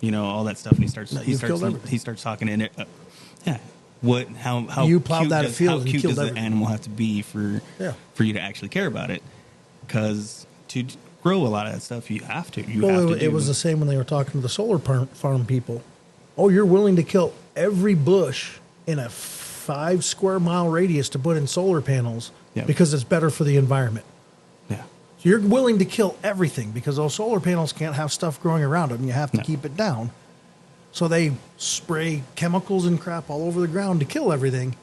all that stuff, and he starts talking in it. How you plowed cute that does, field how and cute killed does the everything. animal have to be for you to actually care about it? Because to grow a lot of that stuff, you have to. It was the same when they were talking to the solar farm people. Oh, you're willing to kill every bush in a 5 square mile radius to put in solar panels because it's better for the environment. Yeah. So you're willing to kill everything because those solar panels can't have stuff growing around them. You have to keep it down. So they spray chemicals and crap all over the ground to kill everything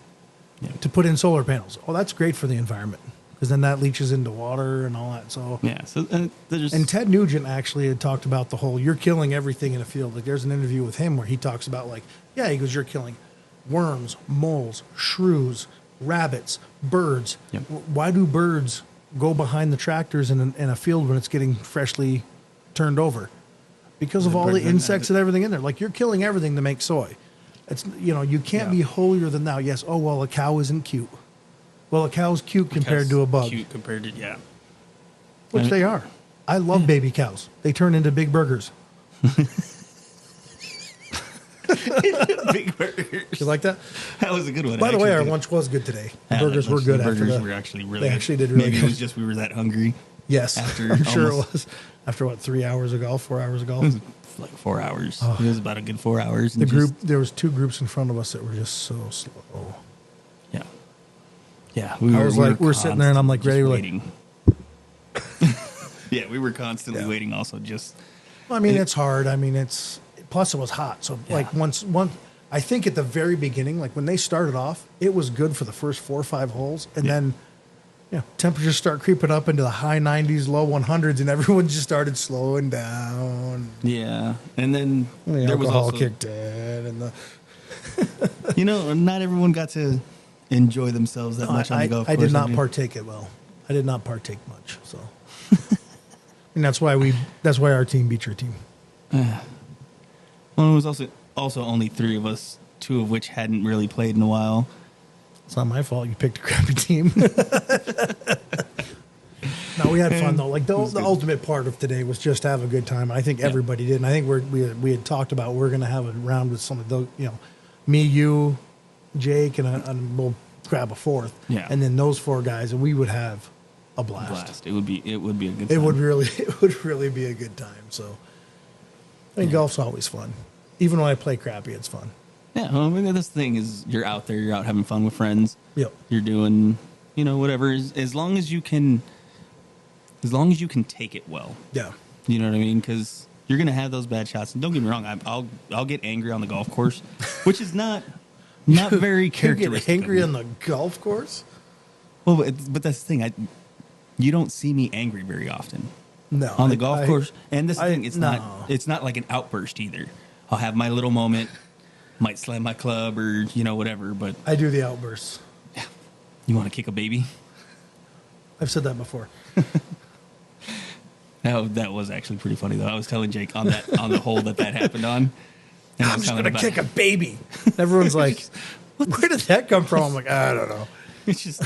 to put in solar panels. Oh, that's great for the environment because then that leaches into water and all that. So and Ted Nugent actually had talked about the whole you're killing everything in a field. Like there's an interview with him where he talks about he goes, you're killing worms, moles, shrews, rabbits, birds. Yep. Why do birds go behind the tractors in a field when it's getting freshly turned over? Because of all the insects and everything in there. Like, you're killing everything to make soy. It's, you can't be holier than thou. Yes, a cow isn't cute. Well, a cow's cute compared to a bug. Cute compared to, Which they are. I love baby cows. They turn into big burgers. Big burgers. You like that? That was a good one. By the way, our lunch was good today. The burgers were good. The burgers were actually really good. They actually did really good. Maybe it was just we were that hungry. Yes, I'm sure it was. After 3 hours of golf, 4 hours of golf? It was like 4 hours. Oh. It was about a good 4 hours. There was 2 groups in front of us that were just so slow. Yeah. Yeah. We're sitting there and I'm like ready. Waiting. Yeah, we were constantly waiting also just. It's hard. Plus it was hot. So once, I think at the very beginning, like when they started off, it was good for the first 4 or 5 holes. And then temperatures start creeping up into the high 90s, low 100s, and everyone just started slowing down. Yeah, and then there was alcohol kicked in, and not everyone got to enjoy themselves that much on the golf course. I did not partake it well. I did not partake much, so. And that's why our team beat your team. Well, it was also only 3 of us, 2 of which hadn't really played in a while. It's not my fault. You picked a crappy team. No, we had fun though. Like the ultimate part of today was just to have a good time. I think everybody did. And I think we had talked about we're going to have a round with some of those. Me, you, Jake, and we'll grab a 4th. Yeah. And then those 4 guys, and we would have a blast. It would be a good time. It would really be a good time. So, golf's always fun. Even when I play crappy, it's fun. Yeah, this thing is you're out there, you're out having fun with friends. Yep. You're doing, whatever. As long as you can take it well. Yeah. You know what I mean? Because you're gonna have those bad shots. And don't get me wrong, I'll get angry on the golf course, which is not very characteristic. You get angry on the golf course? Well, but that's the thing. You don't see me angry very often. No. On the golf course, and this thing, it's not like an outburst either. I'll have my little moment. Might slam my club or, whatever, but... I do the outbursts. Yeah. You want to kick a baby? I've said that before. That was actually pretty funny, though. I was telling Jake on the hole that happened on. And I'm just going to kick a baby. Everyone's like, where did that come from? I'm like, I don't know. It's just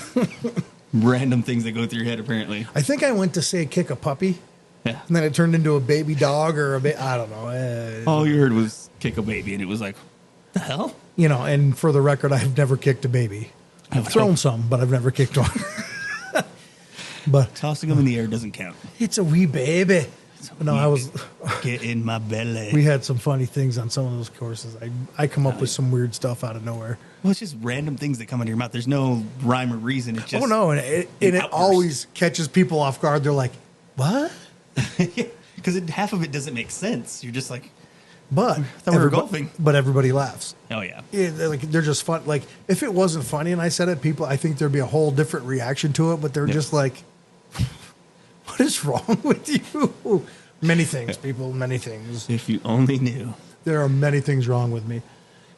random things that go through your head, apparently. I think I went to say kick a puppy. Yeah. And then it turned into a baby dog or I don't know. All you heard was kick a baby, and it was like... The hell? And for the record, I've never kicked a baby. I've thrown some, but I've never kicked one. But tossing them in the air doesn't count. It's a wee baby. I was get in my belly. We had some funny things on some of those courses. I come up with some weird stuff out of nowhere. Well, it's just random things that come into your mouth. There's no rhyme or reason. It's just and it always catches people off guard. They're like, "What?" Because half of it doesn't make sense. You're just like. But we were golfing. But everybody laughs. Oh yeah. They're just fun. Like if it wasn't funny and I said it, I think there'd be a whole different reaction to it. But they're just like, "What is wrong with you?" Many things, people. Many things. If you only knew. There are many things wrong with me.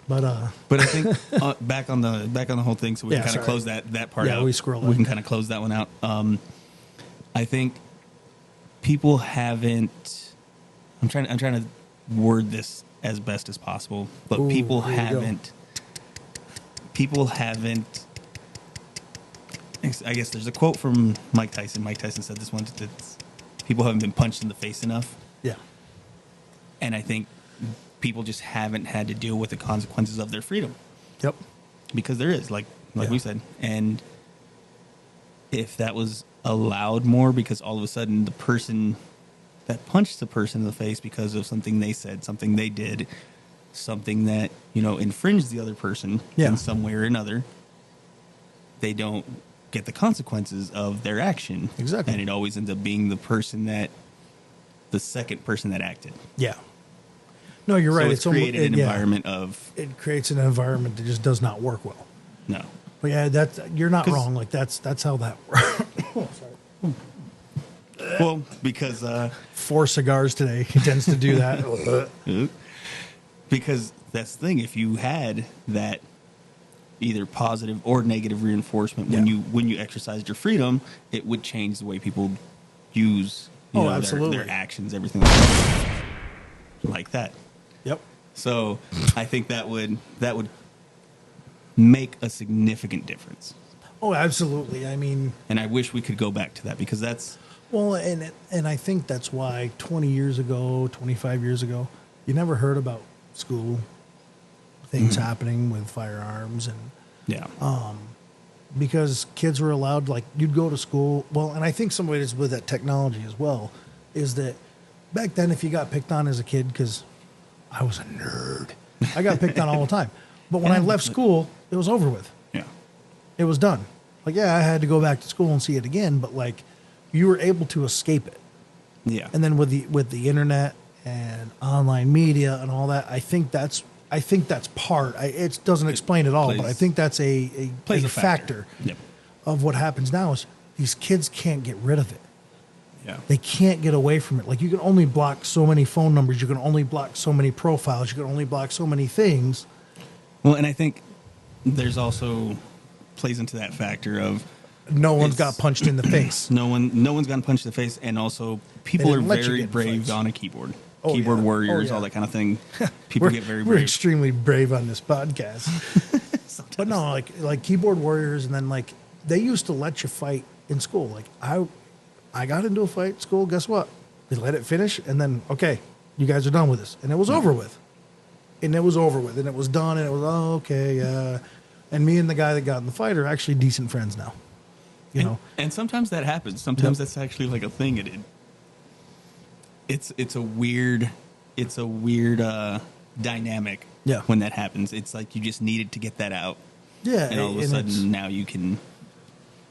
But I think back on the whole thing, so we can kind of close that part out. Yeah, we squirreled. We can kind of close that one out. I think people haven't I'm trying to word this as best as possible, but Ooh, people here you go. haven't. I guess there's a quote from Mike Tyson. Mike Tyson said this once: "It's people haven't been punched in the face enough." Yeah. And I think people just haven't had to deal with the consequences of their freedom, Yep. because there is, like Yeah. we said, and if that was allowed more, because all of a sudden the person that punched the person in the face because of something they said, something they did, something that, infringed the other person Yeah. in some way or another, they don't get the consequences of their action. Exactly. And it always ends up being the second person that acted. Yeah. No, you're right. So it's created an yeah. environment of It creates an environment that just does not work well. no. But yeah, you're not 'Cause- wrong. Like that's how that works. Oh, sorry. Well, because 4 cigars today. He tends to do that. because that's the thing. If you had that either positive or negative reinforcement when Yeah. you exercised your freedom, it would change the way people use absolutely. their actions, everything like that. Yep. So I think that would make a significant difference. Oh, absolutely. I mean, And I wish we could go back to that, because that's well, and I think that's why 20 years ago, 25 years ago, you never heard about school things happening with firearms, and yeah. because kids were allowed, like, you'd go to school. Well, and I think some of it is with that technology as well, is that back then, if you got picked on as a kid, because I was a nerd, I got picked on all the time. But when I left school, it was over with. Yeah. It was done. Like, yeah, I had to go back to school and see it again, but like, you were able to escape it. Yeah. And then with the internet and online media and all that, I think that's part. It doesn't explain it all, but I think that's a plays a factor Yep. of what happens now is these kids can't get rid of it. Yeah. They can't get away from it. Like, you can only block so many phone numbers, you can only block so many profiles, you can only block so many things. Well, and I think there's also plays into that factor of No one's It's- got punched in the face. no one's gotten punched in the face, and also people are didn't let you very get in brave fights. on a keyboard. Oh, Keyboard yeah. warriors, Oh, yeah. all that kind of thing. People get very We're brave. extremely brave on this podcast. But no, like keyboard warriors, and then like they used to let you fight in school. Like I got into a fight at school. Guess what? They let it finish, and then okay, you guys are done with this, and it was over with. And it was over with, and it was done, and it was okay. And me and the guy that got in the fight are actually decent friends now. You know, And sometimes that happens. Sometimes Yep. that's actually like a thing. It's a weird dynamic. Yeah. When that happens, it's like you just needed to get that out, yeah. and all of a and it's- sudden now you can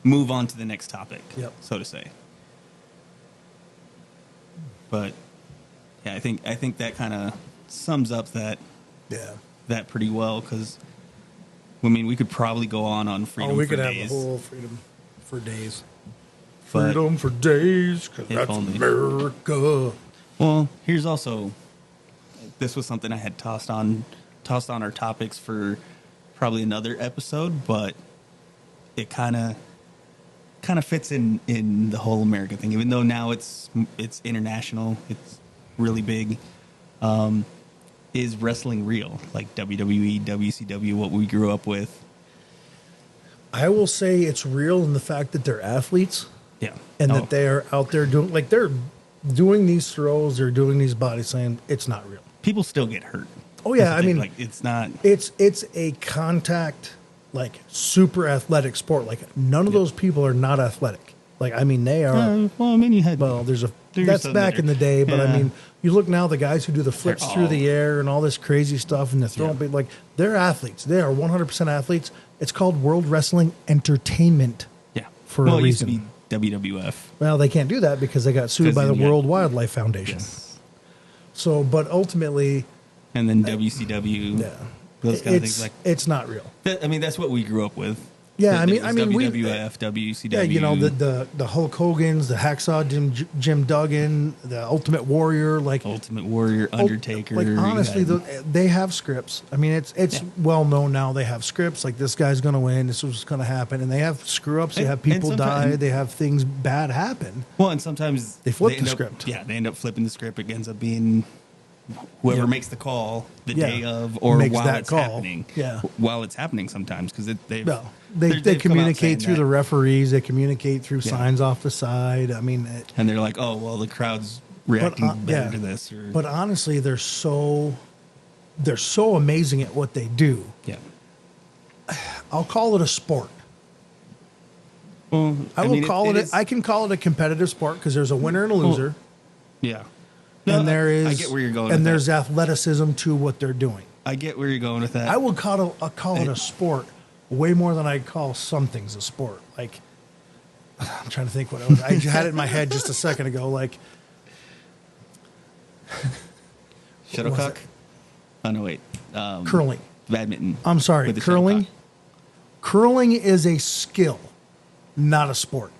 move on to the next topic, Yep. so to say. But yeah, I think that kind of sums up that pretty well, because I mean, we could probably go on freedom we for could have days. the whole freedom for days. But- Freedom for days, because If that's only. America. Well, here's also, this was something I had tossed on our topics for probably another episode, but it kind of fits in the whole America thing, even though now it's international, it's really big. Is wrestling real? Like WWE, WCW, what we grew up with? I will say it's real in the fact that they're athletes. Yeah. And Oh, that they are out there doing, like, they're doing these throws, they're doing these body slams. It's not real. people still get hurt. Oh, yeah, That's the I thing, mean- like, it's not. It's a contact, like, super athletic sport. Like, none of those people are not athletic. Like, I mean, they are. Well, I mean, you had. Well, there's There's that's back there. in the day, but I Yeah. mean, you look now, the guys who do the flips They're through all- the air and all this crazy stuff, and they're throwing, Yeah. like, they're athletes. They are 100% athletes. It's called World Wrestling Entertainment. Yeah. For well, a it used to reason. be WWF. Well, they can't do that because they got sued 'Cause by the then you had- World Wildlife Foundation. Yes. So, but ultimately, And then WCW. yeah, Those kind of things. Like, it's not real. I mean, that's what we grew up with. Yeah, There I was mean, WWF, WCW. yeah, you know, the Hulk Hogan's, the Hacksaw Jim Duggan, the Ultimate Warrior, like Ultimate Warrior, Undertaker. Like honestly, you had- they have scripts. I mean, it's Yeah. well known now. They have scripts. Like this guy's going to win. This was going to happen, and they have screw ups. They And- have people and die. sometimes- They have things bad happen. well, and sometimes They flip the end up- script. Yeah, they end up flipping the script. It ends up being whoever Yeah. makes the call the Yeah. day of, or Makes while that it's call. happening. Yeah. while it's happening sometimes because they've No, they've they come out communicate saying through that. the referees. They communicate through Yeah. signs off the side. I mean, and they're like, oh well, the crowd's reacting better to this. Or, But honestly, they're so amazing at what they do. yeah, I'll call it a sport. well, I will mean, call it. is- I can call it a competitive sport because there's a winner and a loser, yeah. and there is. I get where you're going. And with there's that. athleticism to what they're doing. I get where you're going with that. I would call it a sport way more than I call some things a sport. Like I'm trying to think what it was. I had it in my head just a second ago. Like Shuttlecock. Oh no, wait. curling. Badminton. I'm sorry, with the curling. shuttlecock. Curling is a skill, not a sport.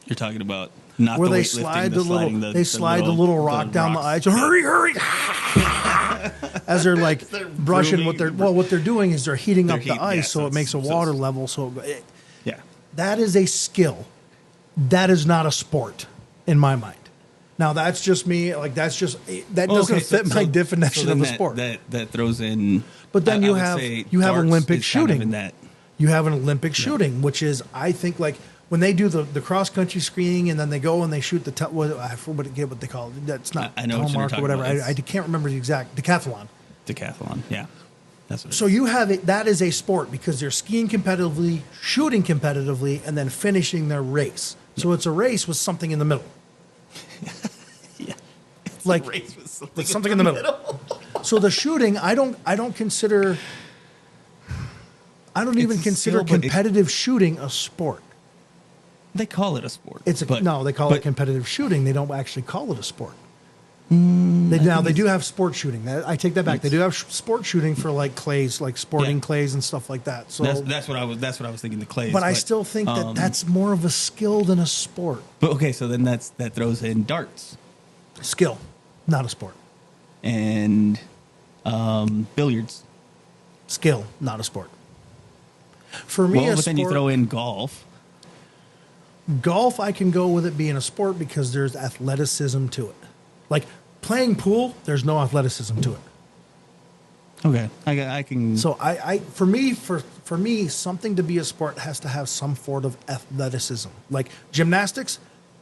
You're talking about not Where the they weightlifting, slide the the little, sliding they slide the little rock down the rocks. ice. Hurry! As they're like They're brushing brooming. what they're doing is they're heating They're up the heating- ice yeah, so so it makes a it's- water level. So Yeah. that is a skill. That is not a sport in my mind. Now that's just me. Like that Well, doesn't okay, so- fit my so- definition so then of a that- sport. That throws in. But then I you would have say Olympic darts is kind of shooting. in that. You have an Olympic shooting, which is I think like when they do the cross country skiing and then they go and they shoot the I forget what they call it. That's not I know what you're telemark or talking whatever. about. I can't remember the exact decathlon. Decathlon. Yeah. That's what. So you have it. That is a sport because they're skiing competitively, shooting competitively, and then finishing their race. So it's a race with something in the middle. yeah. Like Race with something, with something in the middle. So the shooting, I don't consider. I don't even a consider skill, but it- competitive shooting a sport. They call it a sport. No, they call it competitive shooting. They don't actually call it a sport. They do have sport shooting. I take that back. They do have sport shooting for like clays, like sporting Yeah. clays and stuff like that. So, That's what I was thinking. The clays. but I still think that that's more of a skill than a sport. But okay, so then that throws in darts Skill, not a sport. and billiards. Skill, not a sport. For me, Well, a but then you sport- throw in golf. golf, I can go with it being a sport because there's athleticism to it. Like playing pool, there's no athleticism to it. Okay, I can. So for me, something to be a sport has to have some sort of athleticism. Like gymnastics,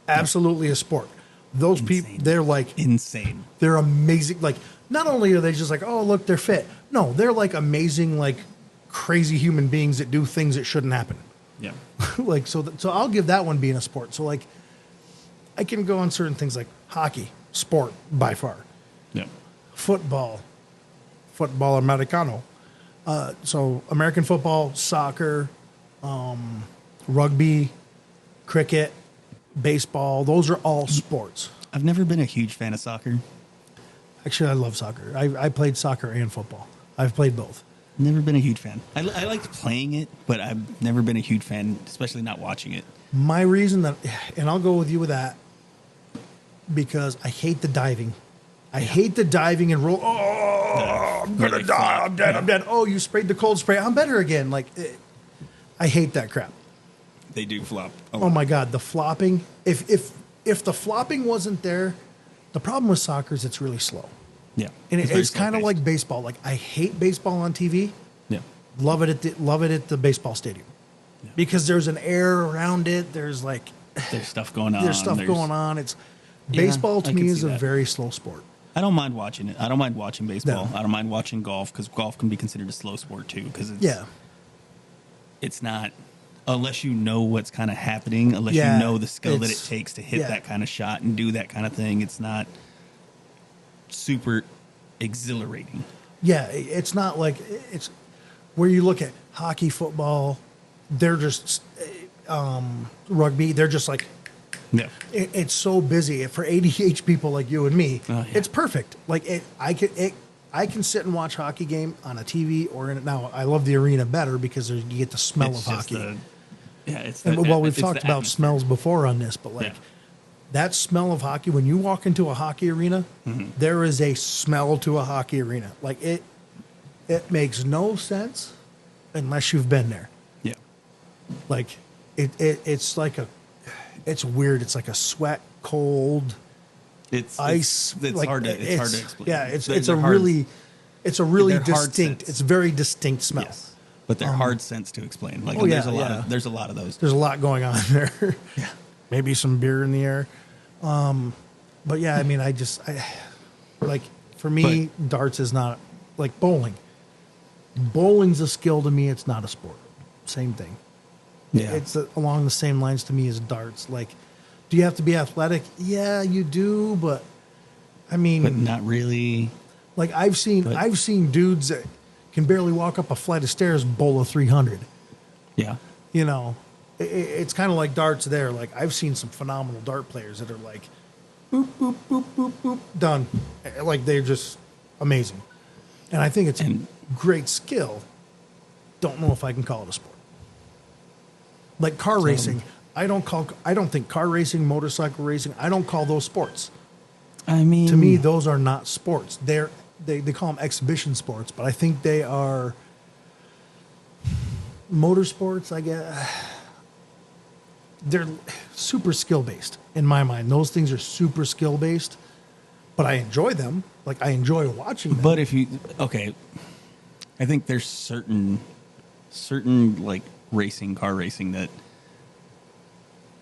absolutely a sport. Those people, Insane. they're like insane. they're amazing. Like not only are they just like, oh look, they're fit. No, they're like amazing, like crazy human beings that do things that shouldn't happen. Yeah. Like so I'll give that one being a sport. So like I can go on certain things like hockey, sport by far. Yeah. Football americano. So American football, soccer, rugby, cricket, baseball, those are all sports. I've never been a huge fan of soccer. Actually, I love soccer. I played soccer and football. I've played both. Never been a huge fan. I liked playing it, but I've never been a huge fan, especially not watching it. My reason that, and I'll go with you with that, because I hate the diving. I hate the diving and roll. Oh, I'm Where gonna they die. flop. I'm dead. I'm dead. Oh, you sprayed the cold spray. I'm better again. Like, I hate that crap. They do flop. Oh my God, the flopping. If the flopping wasn't there, the problem with soccer is it's really slow. Yeah. And very it's kind of slow-paced. like baseball. Like I hate baseball on TV. Yeah. Love it at the baseball stadium. Because there's an air around it. There's like There's stuff going on. there's stuff going on. It's Yeah, baseball to I me can is see a that. very slow sport. I don't mind watching it. I don't mind watching baseball. No. I don't mind watching golf because golf can be considered a slow sport too. Because Yeah. it's not unless you know what's kind of happening. Unless Yeah, you know the skill that it it's- takes to hit yeah. that kind of shot and do that kind of thing. It's not super exhilarating. Yeah, it's not like it's where you look at hockey, football, they're just rugby, they're just like Yeah. it's so busy for ADH people like you and me. Oh, yeah. It's perfect. Like I can sit and watch hockey game on a TV or in now. I love the arena better because you get the smell It's of just hockey. it's And, well, we've it's talked the about atmosphere. smells before on this, but like Yeah. that smell of hockey, when you walk into a hockey arena, there is a smell to a hockey arena. Like it makes no sense unless you've been there. Yeah. Like it's like it's weird. It's like a sweat, cold, ice. It's like, hard to explain. Yeah, it's They're a hard- really they're hard distinct. scents. It's very distinct smell. Yes. But they're hard scents to explain. Like oh, yeah, there's a lot yeah. of there's a lot of those. There's a lot going on there. Yeah. Maybe some beer in the air. But yeah, I mean, I like for me, darts is not like bowling. Bowling's a skill to me. It's not a sport. Same thing. Yeah. It's along the same lines to me as darts. Like, do you have to be athletic? Yeah, you do. But I mean, but not really. like I've seen dudes that can barely walk up a flight of stairs bowl a 300. Yeah. You know, it's kind of like darts there. Like I've seen some phenomenal dart players that are like, boop, boop, boop, boop, boop, done. Like they're just amazing. And I think it's And- great skill. Don't know if I can call it a sport. Like car racing, I don't think car racing, motorcycle racing, I don't call those sports. I mean, To me, those are not sports. They call them exhibition sports, but I think they are motorsports, I guess. They're super skill based in my mind. Those things are super skill based, but I enjoy them. Like I enjoy watching them. But if you I think there's certain like car racing that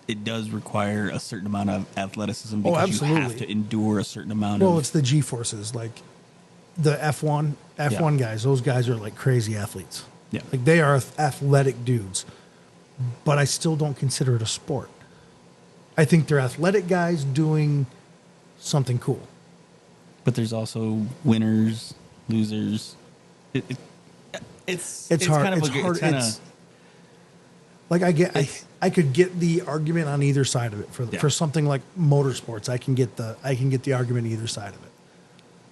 it does require a certain amount of athleticism because you have absolutely. to endure a certain amount well, of it's the G forces, like the F1 guys. Those guys are like crazy athletes. Yeah. Like they are athletic dudes, but I still don't consider it a sport. I think they're athletic guys doing something cool. but there's also winners, losers. It's hard. Kind of It's a, hard. It's kinda, It's- Like I could get the argument on either side of it Yeah. for something like motorsports. I can get the argument either side of it.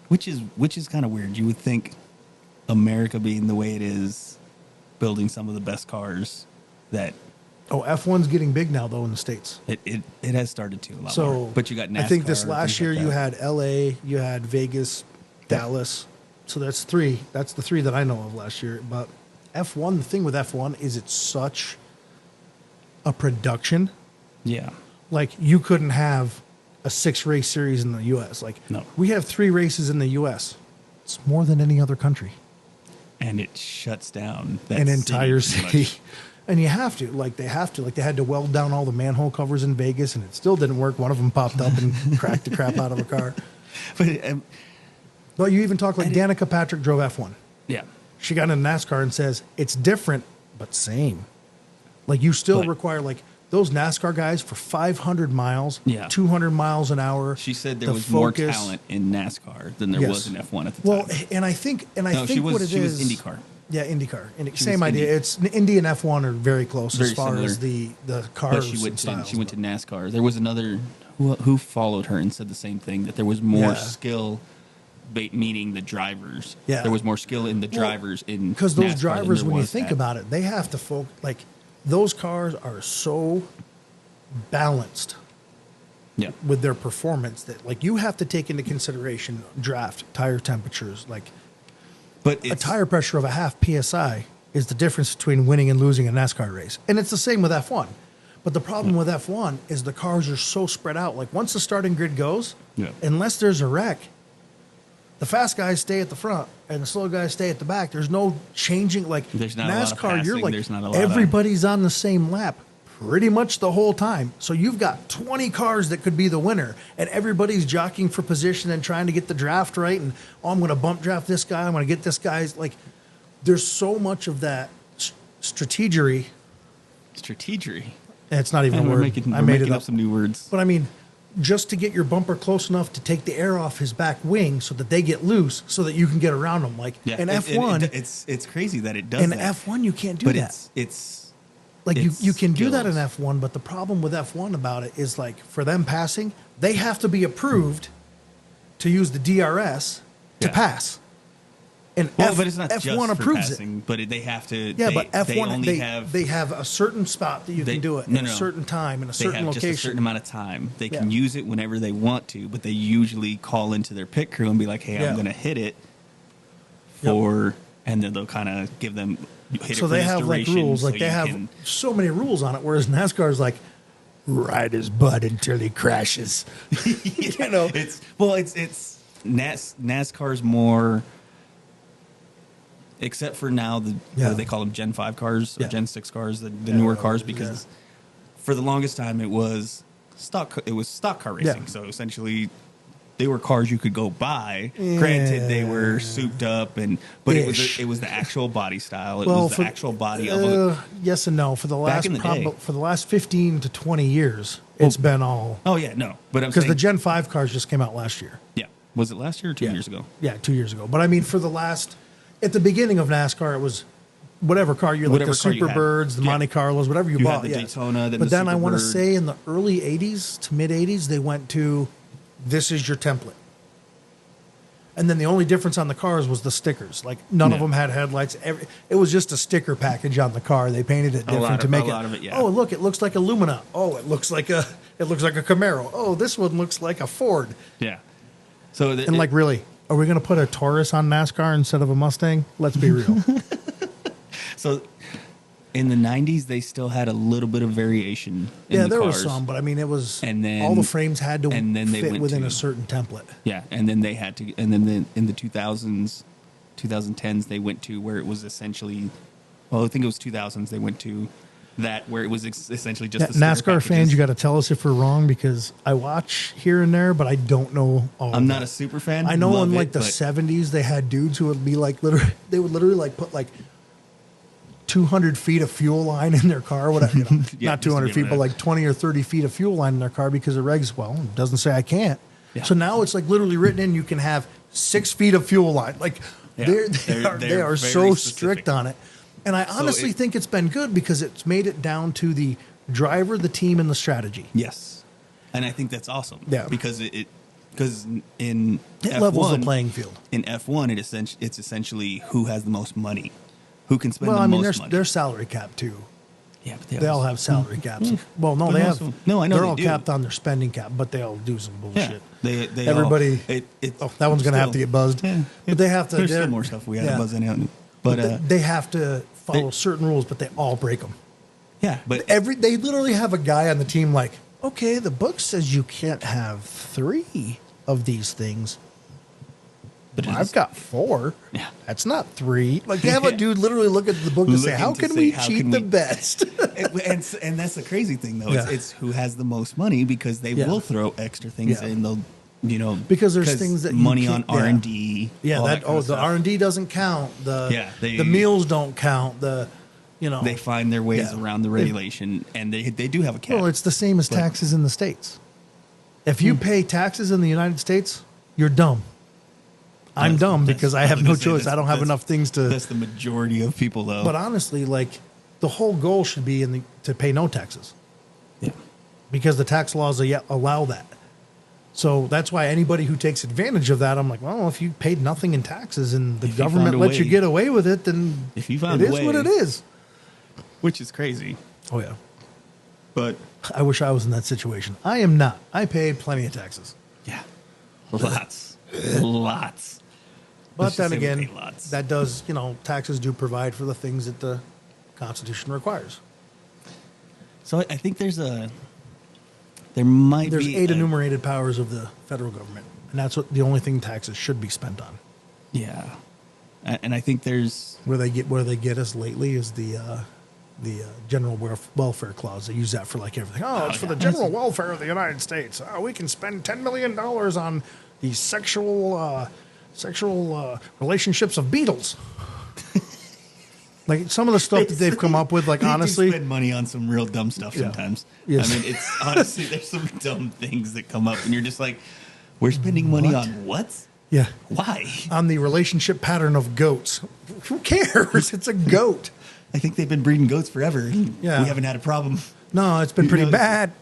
which is kind of weird. You would think America being the way it is, building some of the best cars, that Oh, F1's getting big now though in the States. it has started to a lot So more. But you got NASCAR. I think this things last like year you that. had LA, you had Vegas, Dallas. So that's three. That's the three that I know of last year. But F1, the thing with F1 is it's such a production. Yeah. Like you couldn't have a 6-race series in the U.S. Like No. we have 3 races in the U.S. It's more than any other country. And it shuts down that An entire pretty much. city. And you have to, like they had to weld down all the manhole covers in Vegas, and it still didn't work. One of them popped up and cracked the crap out of a car. But But you even talk like Danica Patrick drove F1. yeah, She got in NASCAR and says it's different, but same. Like you still But- require like those NASCAR guys for 500 miles, Yeah. 200 miles an hour. she said there the was more focus. talent in NASCAR than there Yes. was in F1 at the Well, time. and I think No, what it is. she was IndyCar. Yeah, IndyCar. She Same was idea. Indy. It's Indy and F1 are very close Very as far similar. as the But cars. she went and to styles, she went to but- NASCAR. There was another who followed her and said the same thing, that there was more Yeah. skill, meaning the drivers. Yeah. There was more skill in the drivers in Because those NASCAR than drivers, there when you was think at- about it, they have to like those cars are so balanced yeah, with their performance that like you have to take into consideration draft, tire temperatures, like but a it's, tire pressure of a half psi is the difference between winning and losing a NASCAR race. And it's the same with F1. But the problem with F1 is the cars are so spread out. Like once the starting grid goes, Yeah. unless there's a wreck, the fast guys stay at the front and the slow guys stay at the back. There's no changing. Like There's not a lot of NASCAR, you're passing. like There's not a lot of- everybody's on the same lap pretty much the whole time. So you've got 20 cars that could be the winner, and everybody's jockeying for position and trying to get the draft right. And oh, I'm going to bump draft this guy. I'm going to get this guy's like. There's so much of that strategery. strategery. And it's not even a We're word. making, I we're made making it up some new words. But I mean, just to get your bumper close enough to take the air off his back wing so that they get loose, so that you can get around them. Like in F1, it's crazy that it does. in that. F1 you can't do but that. it's Like it's you can do that in skills. F1, but the problem with F1 about it is like for them passing, they have to be approved to use the DRS to Yeah. pass. And but it's not F1 just for approves passing, but they have to. Yeah, but F1 they only have they have a certain spot that you can do it in a certain time in a they certain have location. just a certain amount of time. They can Yeah. use it whenever they want to, but they usually call into their pit crew and be like, "Hey, Yeah. I'm going to hit it for," and then they'll kind of give them. Hit So it for they this have like duration rules, so like they you have can- so many rules on it. Whereas NASCAR is like, ride his butt until he crashes. You know, it's NASCAR's more, except for now the what do they call them, Gen 5 cars or Yeah. Gen 6 cars, the newer cars, because yeah. for the longest time it was stock car racing. Yeah. So essentially they were cars you could go buy. Granted, they were souped up, but Ish. it was the actual body style. It well, was the actual body of it. yes and no. For the last in the day. for the last 15 to 20 years, it's been all Oh yeah, no, but I'm because saying the Gen 5 cars just came out last year. yeah. Was it last year or 2 years ago? Yeah, 2 years ago. But I mean, for the last, at the beginning of NASCAR, it was whatever car you like, Whatever the car you had. Superbirds, the Yeah. Monte Carlos, whatever you You bought. had the yeah. Daytona, then but the then I want to Superbird. say in the early 80s to mid 80s, they went to this is your template. And then the only difference on the cars was the stickers. Like none of Yeah. them had headlights. It was just a sticker package on the car. They painted it different to make it. a lot of it, yeah. Oh, look! It looks like a Lumina. Oh, it looks like a Camaro. Oh, this one looks like a Ford. Yeah. So And like, really, are we going to put a Taurus on NASCAR instead of a Mustang? Let's be real. so in the 90s they still had a little bit of variation in Yeah, the there cars. was some, but I mean, it was And then- all the frames had to and then they fit went within to- a certain template. Yeah, and then they had to, and then in the 2000s, 2010s, they went to where it was essentially, well, I think it was 2000s. They went to that where it was essentially just the sticker NASCAR fans, packages. you got to tell us if we're wrong because I watch here and there, but I don't know all. I'm of not it. a super fan. I know love in it, like the but 70s, they had dudes who would be like they would literally like put like 200 feet of fuel line in their car, whatever. Yeah, Not just to 200 be feet, able but to- like 20 or 30 feet of fuel line in their car because the regs, well, it doesn't say I can't. Yeah. So now it's like literally written in, you can have 6 feet of fuel line. Like Yeah, they are they're so very strict specific. on it. And I honestly it- think it's been good because it's made it down to the driver, the team, and the strategy. yes, and I think that's awesome. Yeah. because because in It F1, levels the playing field. In F1, it's essentially who has the most money, who can spend Well, the I mean, most money. there's salary cap too. Yeah, but They all have salary caps. Well, no, But they also- have. no, I know they're they all do. capped on their spending cap, but they all do some bullshit. They Everybody- All, Oh, that one's going to have to get buzzed. Yeah, But they have to. There's they're- still more stuff we got to yeah. buzz in out. But But they have to follow they- certain rules, but they all break them. yeah, but They literally have a guy on the team like, okay, the book says you can't have 3 of these things. But it I've is- got 4. Yeah. That's not 3. Like they have a dude literally look at the book and say, Looking how to can say, we how cheat can the we- best? and that's the crazy thing though. Yeah. It's who has the most money because they Yeah. will throw extra things Yeah. in. They'll Because there's things that you money on can't- yeah. R&D. Yeah, all that kind of the stuff. R&D doesn't count. Yeah, The meals don't count. They find their ways Yeah. around the regulation, and they do have a cap. Well, it's the same as But- Hmm. taxes in the States. If you pay taxes in the United States, you're dumb. I'm That's- dumb that's- because I have was no gonna say, choice. I don't have that's- enough things to. That's the majority of people, though. But honestly, like the whole goal should be to pay no taxes yeah. because the tax laws allow that. So that's why anybody who takes advantage of that, I'm like, well, if you paid nothing in taxes and the If you found government a lets you way- get away with it, then If you found it a is what way. it is. Which is crazy. Oh yeah. But I wish I was in that situation. I am not. I pay plenty of taxes. yeah, lots. But Let's just then say we again, pay lots. that does, taxes do provide for the things that the Constitution requires. So I think there's might There's be 8 enumerated powers of the federal government, and that's what the only thing taxes should be spent on. Yeah, and I think there's Where they get us lately is the general welfare clause. They use that for like everything. Oh, it's for the general welfare of the United States. Oh, we can spend $10 million on the sexual relationships of beetles. Like some of the stuff that they've come up with, like they do honestly, spend money on some real dumb stuff Yeah. sometimes. Yes. I mean, it's honestly there's some dumb things that come up, and you're just like, we're spending money What? on what? yeah, Why? on the relationship pattern of goats. Who cares? It's a goat. I think they've been breeding goats forever. And Yeah. we haven't had a problem. No, it's been You pretty know, bad.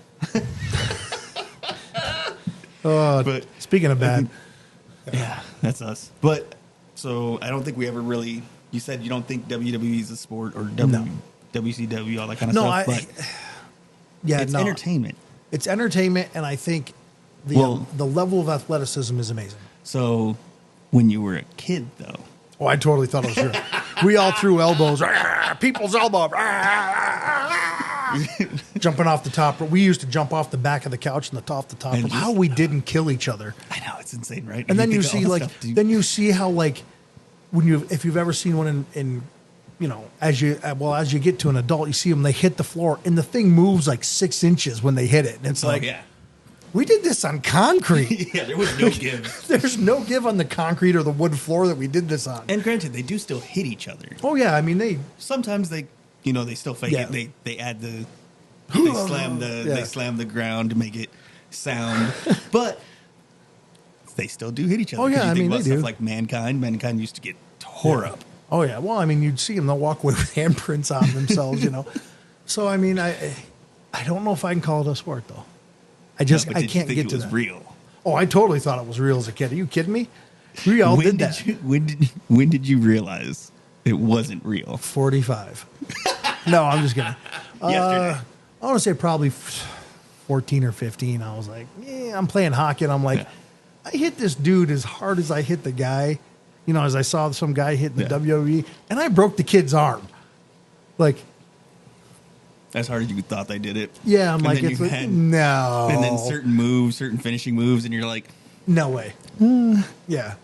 But Speaking of bad, yeah, that's us. But So I don't think we ever really. You said you don't think WWE is a sport or No. WCW, all that kind of No, stuff. But it's no. entertainment. It's entertainment, and I think the level of athleticism is amazing. So when you were a kid, though, Oh, I totally thought it was real. We all threw elbows, people's elbow, jumping off the top. We used to jump off the back of the couch and off the top. And Of just- how we didn't kill each other. I know it's insane, right? And then you think of see all the like, stuff, dude. then you see how like if you've ever seen one in you know, as you get to an adult, you see them, they hit the floor and the thing moves like 6 inches when they hit it. And it's Oh, like, yeah. we did this on concrete. Yeah, there was no give. There's no give on the concrete or the wood floor that we did this on. And granted, they do still hit each other. Oh yeah, I mean Sometimes they still fake Yeah. it. They add they slam Yeah. they slam the ground to make it sound, but they still do hit each other. Oh, yeah, 'Cause you I think mean, about they stuff do. like Mankind used to get tore up. Oh yeah, well I mean you'd see them, they'll walk away with handprints on themselves, you know. So I mean I don't know if I can call it a sport though. I just But I did you can't think get it to was that. real. Oh, I totally thought it was real as a kid. Are you kidding me? We all did that. When did you realize it wasn't real? 45. No, I'm just kidding. Yesterday. I want to say probably 14 or 15. I was like, yeah, I'm playing hockey, and I'm like, Yeah. I hit this dude as hard as I hit the guy. You know, as I saw some guy hitting the Yeah. WWE, and I broke the kid's arm. Like, As hard as you thought they did it. yeah, I'm And like, then it's you like, had- no. And then certain finishing moves, and you're like, No way. Yeah.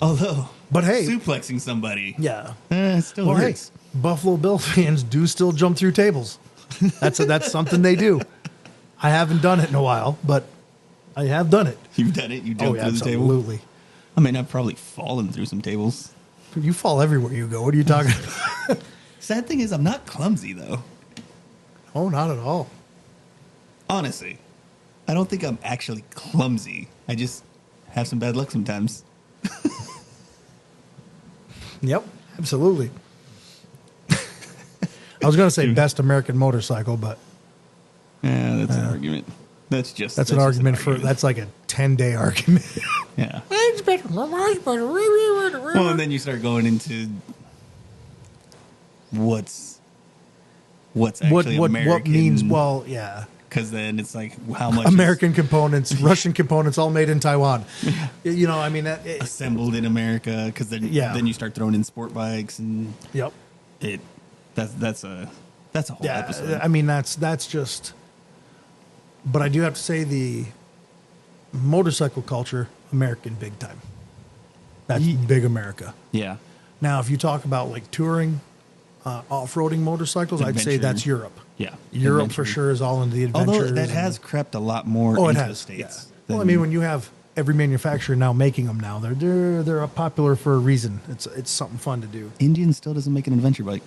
although, But hey. suplexing somebody, Yeah. it still Well, hey, hurts. Buffalo Bill fans do still jump through tables. That's something they do. I haven't done it in a while, but I have done it. You've done it. You Oh, jumped yeah, through the table. absolutely. I mean, I've probably fallen through some tables. You fall everywhere you go. What are you talking about? Sad thing is, I'm not clumsy though. Oh, not at all. Honestly, I don't think I'm actually clumsy. I just have some bad luck sometimes. Yep, absolutely. I was going to say best American motorcycle, but Yeah, that's an argument. That's an that's an argument for that's like a 10-day argument. Yeah. Mine's better. Mine's better. Well, and then you start going into what's actually American. What means yeah. Because then it's like how much American components, Russian components, all made in Taiwan. You know, I mean, is assembled in America. Because then you start throwing in sport bikes and yep. that's a whole Yeah, episode. I mean that's just. But I do have to say the motorcycle culture, American big time. That's big America. Yeah. Now, if you talk about like touring, off-roading motorcycles, I'd say Adventure. that's Europe. Yeah. Europe Adventure. for sure is all into the adventures. Although that and- has crept a lot more it into has. the States. Yeah. Well, I than- mean, when you have every manufacturer now making them now, they're popular for a reason. It's something fun to do. Indian still doesn't make an adventure bike.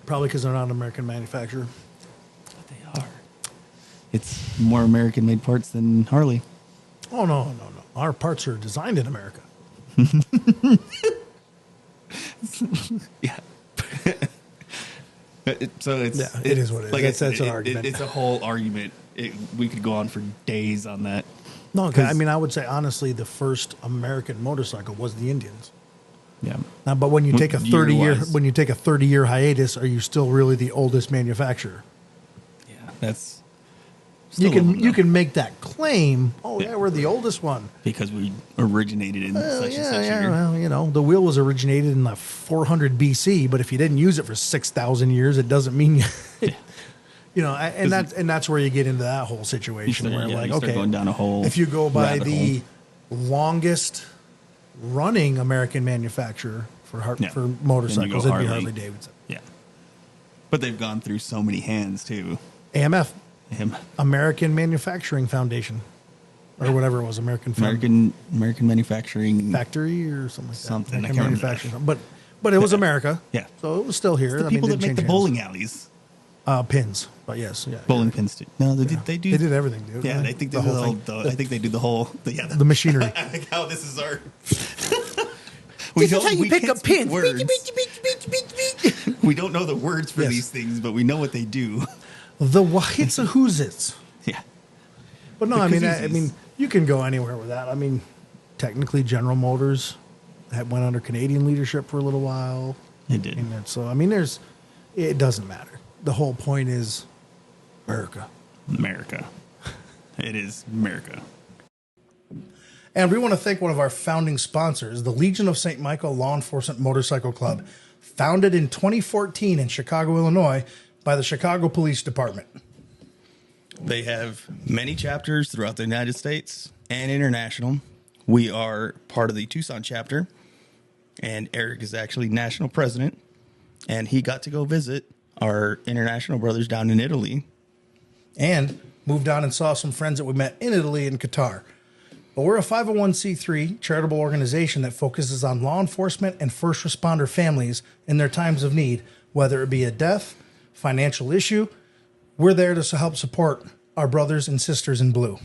Probably because they're not an American manufacturer. They are. It's more American made parts than Harley. Oh no. Our parts are designed in America. Yeah. So it's Yeah, it is what it is. Like That's- I said, that's an argument. It's a whole argument. We could go on for days on that. No, 'cause, I mean, I would say honestly, the first American motorcycle was the Indians. Yeah. Now, but when you take a Year-wise. 30-year hiatus, are you still really the oldest manufacturer? Yeah. That's You still a little you no. can make that claim. Oh yeah, Yeah. we're the oldest one. because we originated in such and such year. Well, you know, the wheel was originated in the 400 BC, but if you didn't use it for 6,000 years, it doesn't mean you. You know, and that's where you get into that whole situation You start- where yeah, like, you start okay, going down a whole if you go by rabbit the longest running American manufacturer for Yeah. for Then motorcycles, you go it'd be Harley. Harley-Davidson. Yeah. But they've gone through so many hands too. AMF, Him. American Manufacturing Foundation, or whatever it was, American Manufacturing. Factory or something like that. Something, I American can't remember. Manufacturing. But it was America. Yeah. So it was still here. The people it that didn't make the change bowling alleys. hands. Pins. But yes, yeah. Bowling pins too. No, they do. They did everything, dude. Yeah, I think they The do whole the whole. thing. I think they do the whole. The machinery. I like how this is our. This is how you pick can't up speak pins. words. We don't know the words for Yes. these things, but we know what they do. The Wahitsahoozits. Yeah. But no, The I kazoozies. mean, you can go anywhere with that. I mean, technically General Motors had went under Canadian leadership for a little while. It did. And so, I mean, it doesn't matter. The whole point is America. America. It is America. And we want to thank one of our founding sponsors, the Legion of St. Michael Law Enforcement Motorcycle Club, founded in 2014 in Chicago, Illinois, by the Chicago Police Department. They have many chapters throughout the United States and international. We are part of the Tucson chapter, and Eric is actually national president, and he got to go visit our international brothers down in Italy. And moved down and saw some friends that we met in Italy and Qatar. But we're a 501c3 charitable organization that focuses on law enforcement and first responder families in their times of need, whether it be a death, financial issue. We're there to help support our brothers and sisters in blue.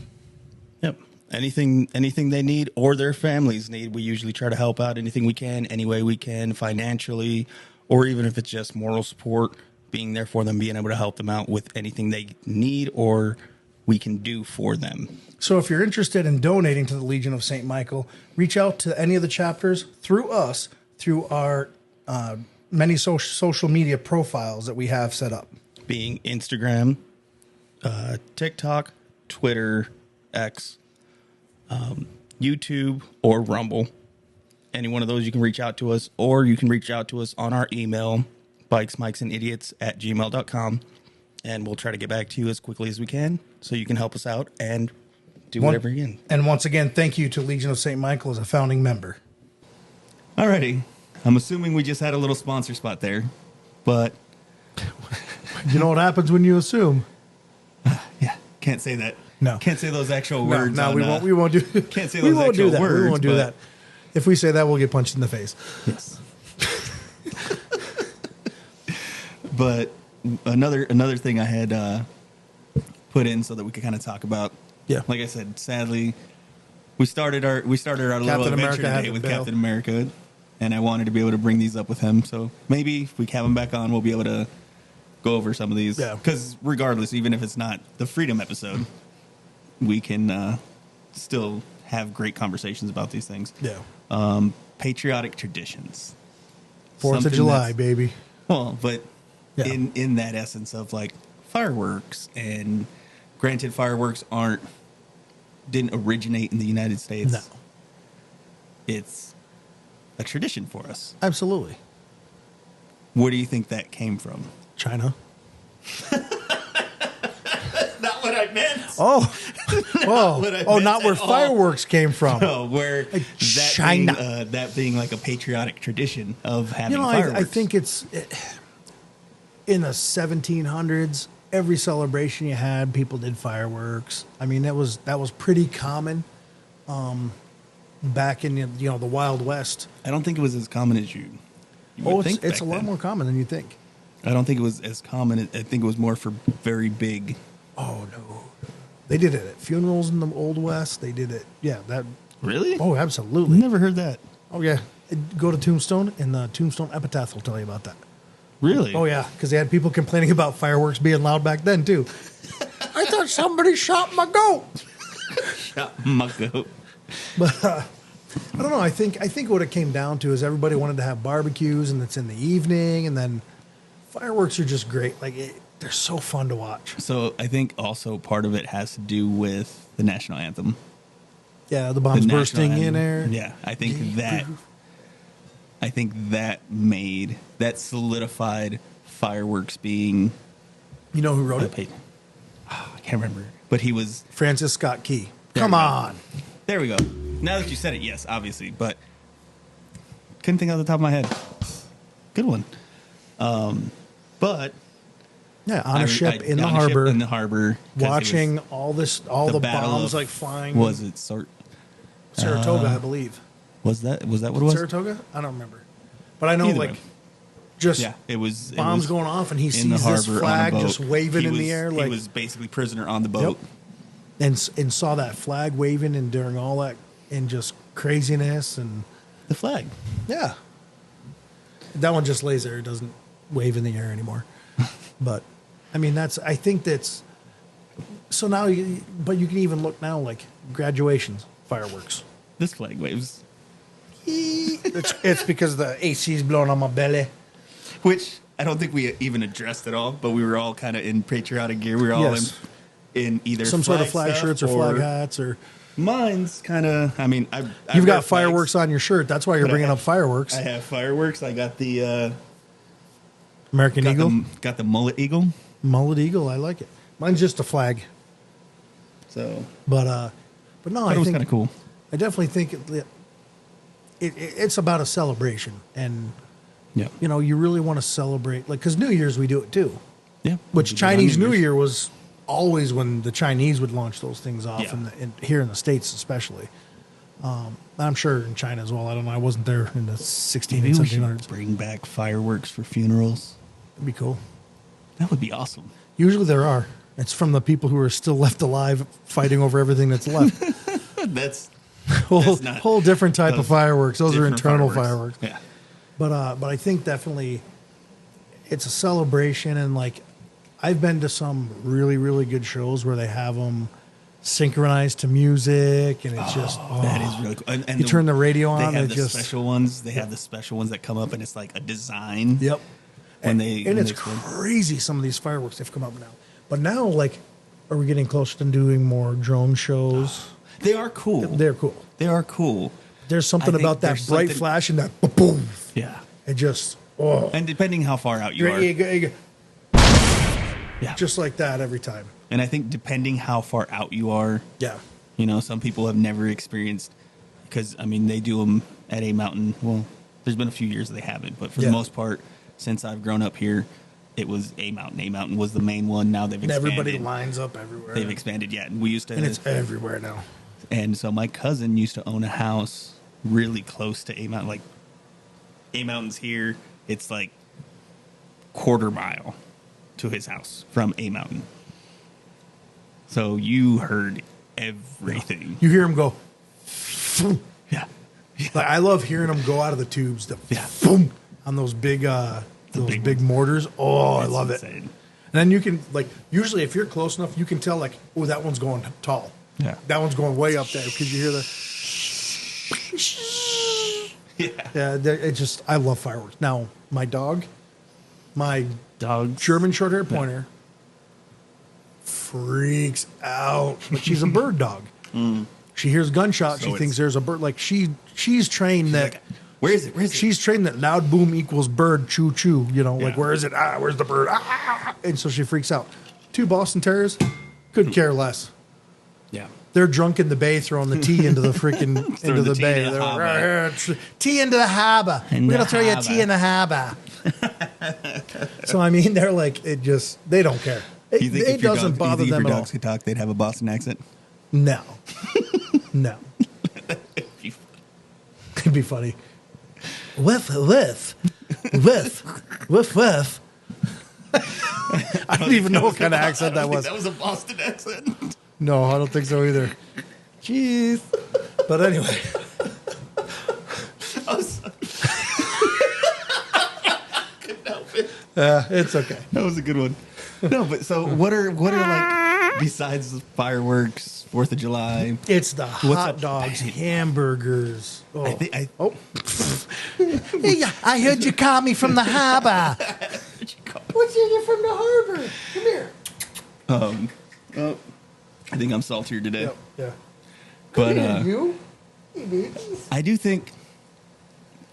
Yep. Anything they need or their families need, we usually try to help out anything we can, any way we can, financially, or even if it's just moral support, being there for them, being able to help them out with anything they need or we can do for them. So if you're interested in donating to the Legion of St. Michael, reach out to any of the chapters through us, through our many social media profiles that we have set up. Being Instagram, TikTok, Twitter, X, YouTube, or Rumble. Any one of those you can reach out to us, or you can reach out to us on our email, bikesmikesandidiots@gmail.com, and we'll try to get back to you as quickly as we can so you can help us out and do whatever you can. And once again, thank you to Legion of St. Michael as a founding member. Alrighty. I'm assuming we just had a little sponsor spot there, but You know what happens when you assume? yeah, can't say that. No. Can't say those actual words. No, on, we won't do. Can't say we those won't do actual that. words. We won't do but- that. If we say that, we'll get punched in the face. Yes. But another thing I had put in so that we could kind of talk about. Yeah. Like I said, sadly, we started our little Captain adventure America had today to with bail. Captain America, and I wanted to be able to bring these up with him. So maybe if we have him back on, we'll be able to go over some of these. Yeah. Because regardless, even if it's not the Freedom episode, we can still have great conversations about these things. Yeah. Patriotic traditions. 4th of Something July, that's- baby. Well, but Yeah. in that essence of like fireworks, and granted, fireworks didn't originate in the United States. No. It's a tradition for us. Absolutely. Where do you think that came from? China. Not what I meant. Oh. what I Oh, meant not where at all. fireworks came from. No, where China. that being like a patriotic tradition of having You know, fireworks. I think in the 1700s, every celebration you had, people did fireworks. I mean, that was pretty common back in the Wild West. I don't think it was as common as you would think. It's back a lot then. more common than you think. I don't think it was as common. I think it was more for very big. Oh no, they did it at funerals in the Old West. They did it. Yeah, that. Really? Oh, absolutely. Never heard that. Oh yeah, go to Tombstone, and the Tombstone Epitaph will tell you about that. Really? Oh yeah, because they had people complaining about fireworks being loud back then too. I thought somebody shot my goat. My goat. But I don't know. I think what it came down to is everybody wanted to have barbecues, and it's in the evening, and then fireworks are just great. Like they're so fun to watch. So I think also part of it has to do with the national anthem. Yeah, the The bombs national bursting anthem. in air. Yeah, I think that solidified fireworks being You know who wrote a it? I can't remember, but he was. Francis Scott Key. There Come we go. on. There we go. Now that you said it, yes, obviously, but couldn't think off the top of my head. Good one. But Yeah, on a ship in the on a ship harbor, in the harbor, 'cause it watching was all the Battle bombs of- like flying. Was it Saratoga, I believe. Was that what it was? Saratoga? I don't remember. But I know, Either like, way. just Yeah, it was bombs was going off, and he in sees the harbor this on a flag boat. just waving He in was- the air. he Like, was basically prisoner on the boat. and saw that flag waving, and during all that, and just craziness. And The flag. yeah. That one just lays there. It doesn't wave in the air anymore. But, I mean, I think that's, so now, but you can even look now, like, graduations, fireworks. This flag waves. It's because the AC is blowing on my belly. Which I don't think we even addressed at all, but we were all kind of in patriotic gear. We were all Yes. in either Some sort of flag stuff shirts or flag hats or. Mine's kind of. I mean, You've got fireworks on your shirt. That's why you're But bringing up fireworks. I have fireworks. I got the American Eagle, got the mullet eagle. mullet eagle. I like it. Mine's just a flag, So but no, it I was think kind of cool. I definitely think it's about a celebration, and Yeah, you know, you really want to celebrate, like, because New Year's we do it too. yeah. Which We did on Chinese New Year's. Year was always when the Chinese would launch those things off, Yeah. here in the States especially. I'm sure in China as well. I don't know. I wasn't there in the 16 Maybe and we should 1700s. bring back fireworks for funerals. It'd be cool. That would be awesome. Usually there are. It's from the people who are still left alive fighting over everything that's left. That's not whole different type of those fireworks. Those are different internal fireworks. Yeah. But I think definitely it's a celebration, and like I've been to some really, really good shows where they have them synchronized to music, and it's just That is really cool. And you turn the radio on, They have it the just special ones. They have the special ones that come up, and it's like a design. Yep. When And it's crazy some of these fireworks they've come up now. But now, like, are we getting closer to doing more drone shows? They are cool. They're cool. They are cool. There's something I think about that there's bright something- flash and that boom. Yeah. It just And depending how far out you are. Yeah. just like that every time. And I think depending how far out you are, Yeah. you know, some people have never experienced, because, I mean, they do them at a mountain. Well, there's been a few years they haven't, but for Yeah. the most part, since I've grown up here, it was a mountain. A mountain was the main one. Now they've And expanded. everybody lines up everywhere. They've expanded, yeah. And we used to, and it's everywhere now. and so my cousin used to own a house really close to a mountain. Like, a mountain's here. It's like quarter mile to his house from a mountain. So you heard everything. You hear them go. Yeah. Like, I love hearing them go out of the tubes. The Yeah. boom on those big big big mortars. Oh, I It's love insane. it. And then you can, like, usually if you're close enough, you can tell, like, oh, that one's going tall. Yeah. That one's going way up there because you hear the. Yeah. Yeah, it just, I love fireworks. Now, my Dogs. German short hair pointer, freaks out, but she's a bird dog. She hears gunshots. So She thinks it's- there's a bird. Like she's trained that. Like, where is it? Where is it? She's trained that loud boom equals bird choo choo. You know, like Yeah. where is it? Ah, where's the bird? Ah, and so she freaks out. 2 Boston Terriers, could care less. Yeah. They're drunk in the bay, throwing the tea into the freaking into the tea bay. into the They're harbor. like, tea into the harbor. In We're the gonna throw you a harbor." tea in the harbor. So I mean, they're like, they don't care. It, You think it if your doesn't dog- bother you think if them your at all. dogs could talk, they'd have a Boston accent? No, no, it'd be funny. Whiff, whiff, whiff, whiff, whiff. I don't even know what kind of accent that was. That was a Boston accent. No, I don't think so either. Jeez. But anyway, it's okay. That was a good one. No, but so what are like, besides the fireworks, 4th of July? It's the What's hot up? dogs, hamburgers. Oh, Oh, Hey, I heard you call me from the harbor. What's in you from the harbor? Come here. oh, I think I'm saltier today. Yeah. But you? I do think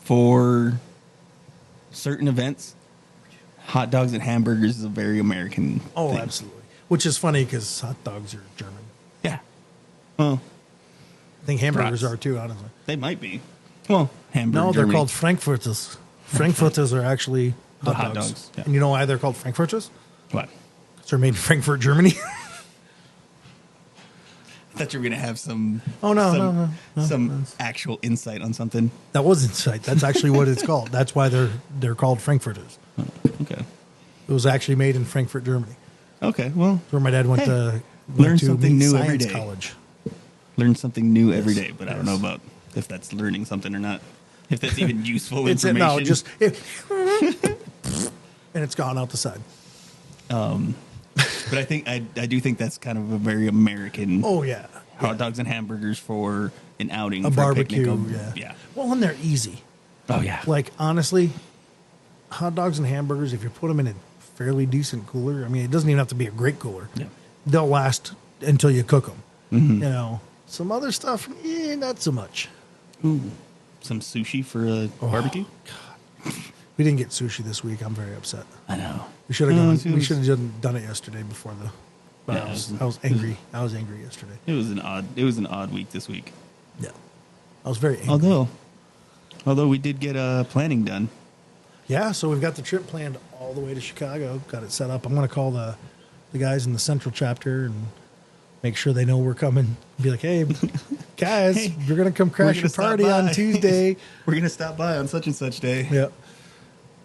for certain events, hot dogs and hamburgers is a very American Oh, thing. absolutely. Which is funny because hot dogs are German. Yeah. Well, I think hamburgers Brats. are too, honestly. they might be. Well, hamburger. No, they're Germany. called Frankfurters. Frankfurters are actually The hot hot dogs. dogs, yeah. And you know why they're called Frankfurters? What? Because they're made in Frankfurt, Germany. I thought you were gonna have some. Oh, no, some, no. Some actual insight on something. That was insight. That's actually what it's called. That's why they're called Frankfurters. Okay. It was actually made in Frankfurt, Germany. Okay. Well, Where my dad went Hey, to learn to something meat new every science day. college. learn something new every day, but I don't Yes. know about if that's learning something or not. If that's even useful It's information. no, just and it's gone out the side. But I think I do think that's kind of a very American Oh yeah, hot dogs and hamburgers for an outing, A for barbecue, picnic, yeah. yeah. Well, and they're easy. Oh yeah, Like, honestly, hot dogs and hamburgers, if you put them in a fairly decent cooler, I mean, it doesn't even have to be a great cooler. yeah. They'll last until you cook them. Mm-hmm. You know, some other stuff, not so much. Ooh, some sushi for a barbecue. We didn't get sushi this week. I'm very upset. I know. We should have No, gone. it We was- should have done it yesterday before the. But Yeah, I was angry. I was angry yesterday. It was an odd week this week. Yeah, I was very angry. Although we did get planning done. Yeah, so we've got the trip planned all the way to Chicago. Got it set up. I'm going to call the guys in the Central chapter and make sure they know we're coming. Be like, hey, guys, Hey, we're going to come crash gonna your stop party on by." Tuesday. We're gonna stop by on such and such day. Yeah,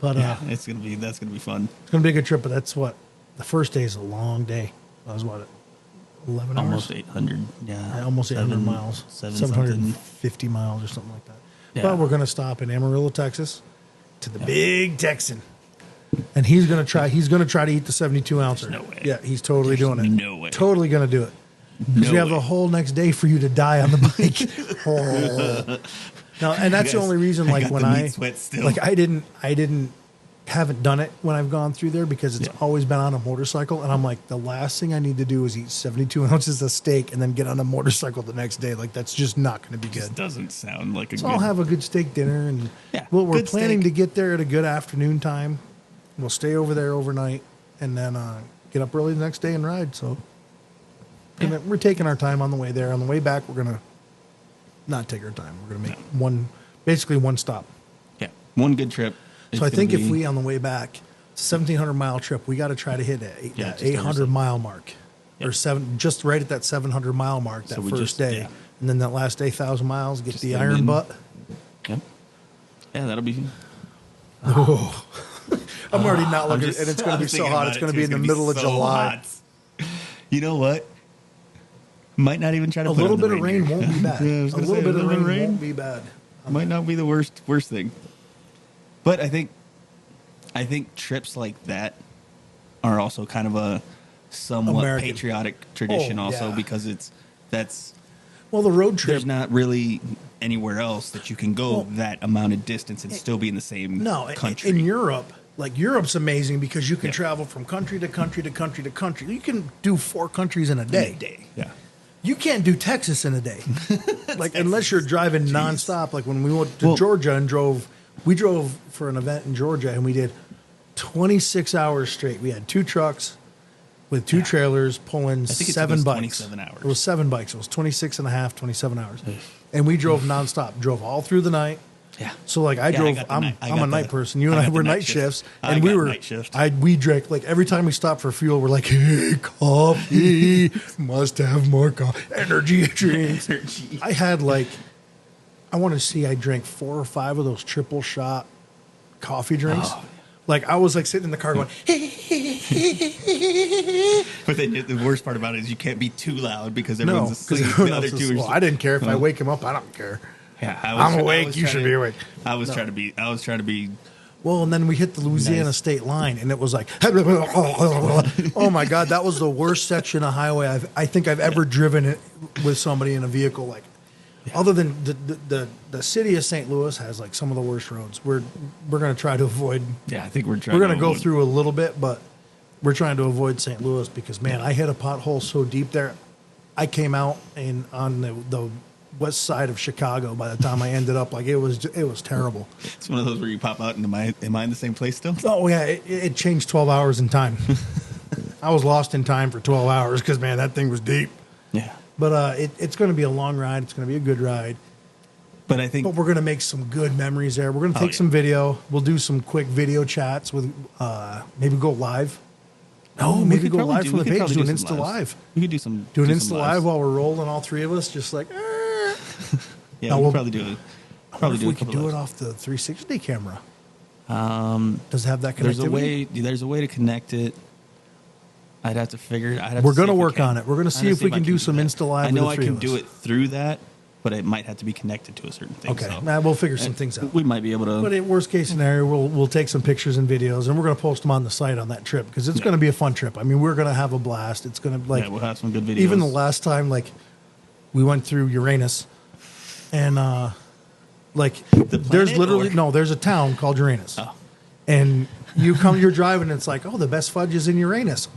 but Yeah, that's gonna be fun. it's going to be a good trip. But that's what the first day is a long day. That was what 11 Almost hours. 800. Yeah, Almost 800 miles, 750 miles or something like that. Yeah. But we're going to stop in Amarillo, Texas, to the Big Texan, and he's going to try. He's going to try to eat the 72 ouncer. no way. Yeah, he's totally There's doing it. no way. Totally going to do it. Because No we have way. the whole next day for you to die on the bike. Oh. No, and that's the guys, only reason. I Like got when the meat I sweat still. like haven't done it when I've gone through there because it's Yeah. always been on a motorcycle, and I'm like, the last thing I need to do is eat 72 ounces of steak and then get on a motorcycle the next day. Like that's just not going to be Just good. doesn't sound like a So good. I'll have a good steak dinner, and Yeah, we're good planning steak. to get there at a good afternoon time. We'll stay over there overnight, and then get up early the next day and ride. So we're taking our time on the way there. On the way back, we're gonna not take our time. We're gonna make basically one stop. Yeah, one good trip. It's So I gonna think if be- we on the way back, 1,700 mile trip, we got to try to hit that just over 800 mile mark, Yep. or just right at that 700 mile mark that So we first just- day, yeah. and then that last day 1,000 miles, get Just the get 'em iron in. butt. Yep. Yeah, that'll be. Oh. I'm already not I'm looking, just- and it's going to I'm be so thinking hot. about It's it, going to too. be It's in the gonna middle of so July. hot. You know what? Might not even try to. A put little on the bit of rain gear. won't be bad. Yeah, I was a gonna little say, bit of rain won't be bad. Might not be the worst thing. But I think trips like that are also kind of a somewhat American. patriotic tradition, Oh, also yeah. because that's Well, the road trip. there's not really anywhere else that you can go Well, that amount of distance and still be in the same No, country. in Europe, like Europe's amazing because you can Yeah. travel from country to country to country to country. You can do 4 countries in a In day. a day. Yeah. You can't do Texas in a day, like unless you're driving nonstop. Like when we went to Well- Georgia and we drove for an event in Georgia and we did 26 hours straight. We had 2 trucks with 2 trailers pulling think it took 7 us bikes. 27 hours. It was 7 bikes. It was 26 and a half, 27 hours. And we drove nonstop, drove all through the night. Yeah. So like I Yeah, I drove, got the I'm night- I I'm got a night the- person. You and I I got the were night night shift. shifts, I and we got were night shift. we drank like every time we stopped for fuel, we're like, hey, coffee, must have more energy drinks. Energy. I had like, I want to see, I drank 4 or 5 of those triple shot coffee drinks. Oh. Like I was like sitting in the car going, But then the worst part about it is you can't be too loud because no, everyone's because asleep. The other two are well, I didn't care if I Well, wake him up. I don't care. Yeah, I'm awake, you should be awake. I was trying to be. Well, and then we hit the Louisiana Nice. state line, and it was like, oh my god, that was the worst section of highway I think I've ever driven it with somebody in a vehicle. Like, other than the city of St. Louis has like some of the worst roads. We're going to try to avoid. Yeah, I think we're trying. We're going to go avoid- through a little bit, but we're trying to avoid St. Louis because man, I hit a pothole so deep there. I came out on the west side of Chicago by the time I ended up. Like it was terrible. It's one of those where you pop out and am I in the same place still? Oh yeah, it changed 12 hours in time. I was lost in time for 12 hours because man, that thing was deep. Yeah, But it's going to be a long ride. It's going to be a good ride. but I think But we're going to make some good memories there. We're going to take yeah. some video. We'll do some quick video chats with maybe go live. No, we maybe could go probably live from we the could page. probably Do an some Insta lives. live. We could do some Do an some Insta lives. live while we're rolling, all 3 of us, just like. Yeah, Now we'll we'll- probably do it. I wonder Probably if do we a could couple do it lives. off the 360 camera. Um, Does it have that connectivity? there's a way to connect it. I'd have to figure it. We're gonna work on it. We're gonna see if we can do some Insta Live I know with the I three can of do us. it through that, but it might have to be connected to a certain thing. Okay, so. nah, we'll figure some things out. We might be able to. But in worst case scenario, we'll take some pictures and videos, and we're going to post them on the site on that trip because it's Yeah. going to be a fun trip. I mean, we're going to have a blast. It's going to like yeah, we'll have some good videos. even the last time, like we went through Uranus, and like The there's planet, literally or- no, there's a town called Uranus, Oh. and you're driving, and it's like, oh, the best fudge is in Uranus.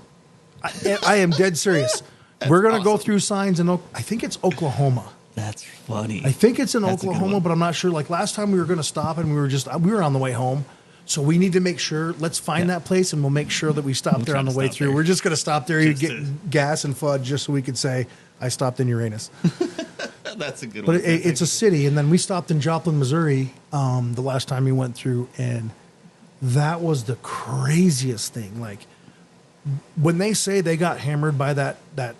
I am dead serious. We're gonna go awesome. through signs in I think it's Oklahoma. That's funny. I think it's in That's a good Oklahoma, one. but I'm not sure. Like last time we were going to stop and we were on the way home. So we need to make sure, let's find Yeah. that place and we'll make sure that we stop We'll there try on the to way stop through. there. We're just going to stop there, Just get to- gas and fudge just so we could say, I stopped in Uranus. That's a good But one. it's a city. And then we stopped in Joplin, Missouri the last time we went through. And that was the craziest thing. Like when they say they got hammered by that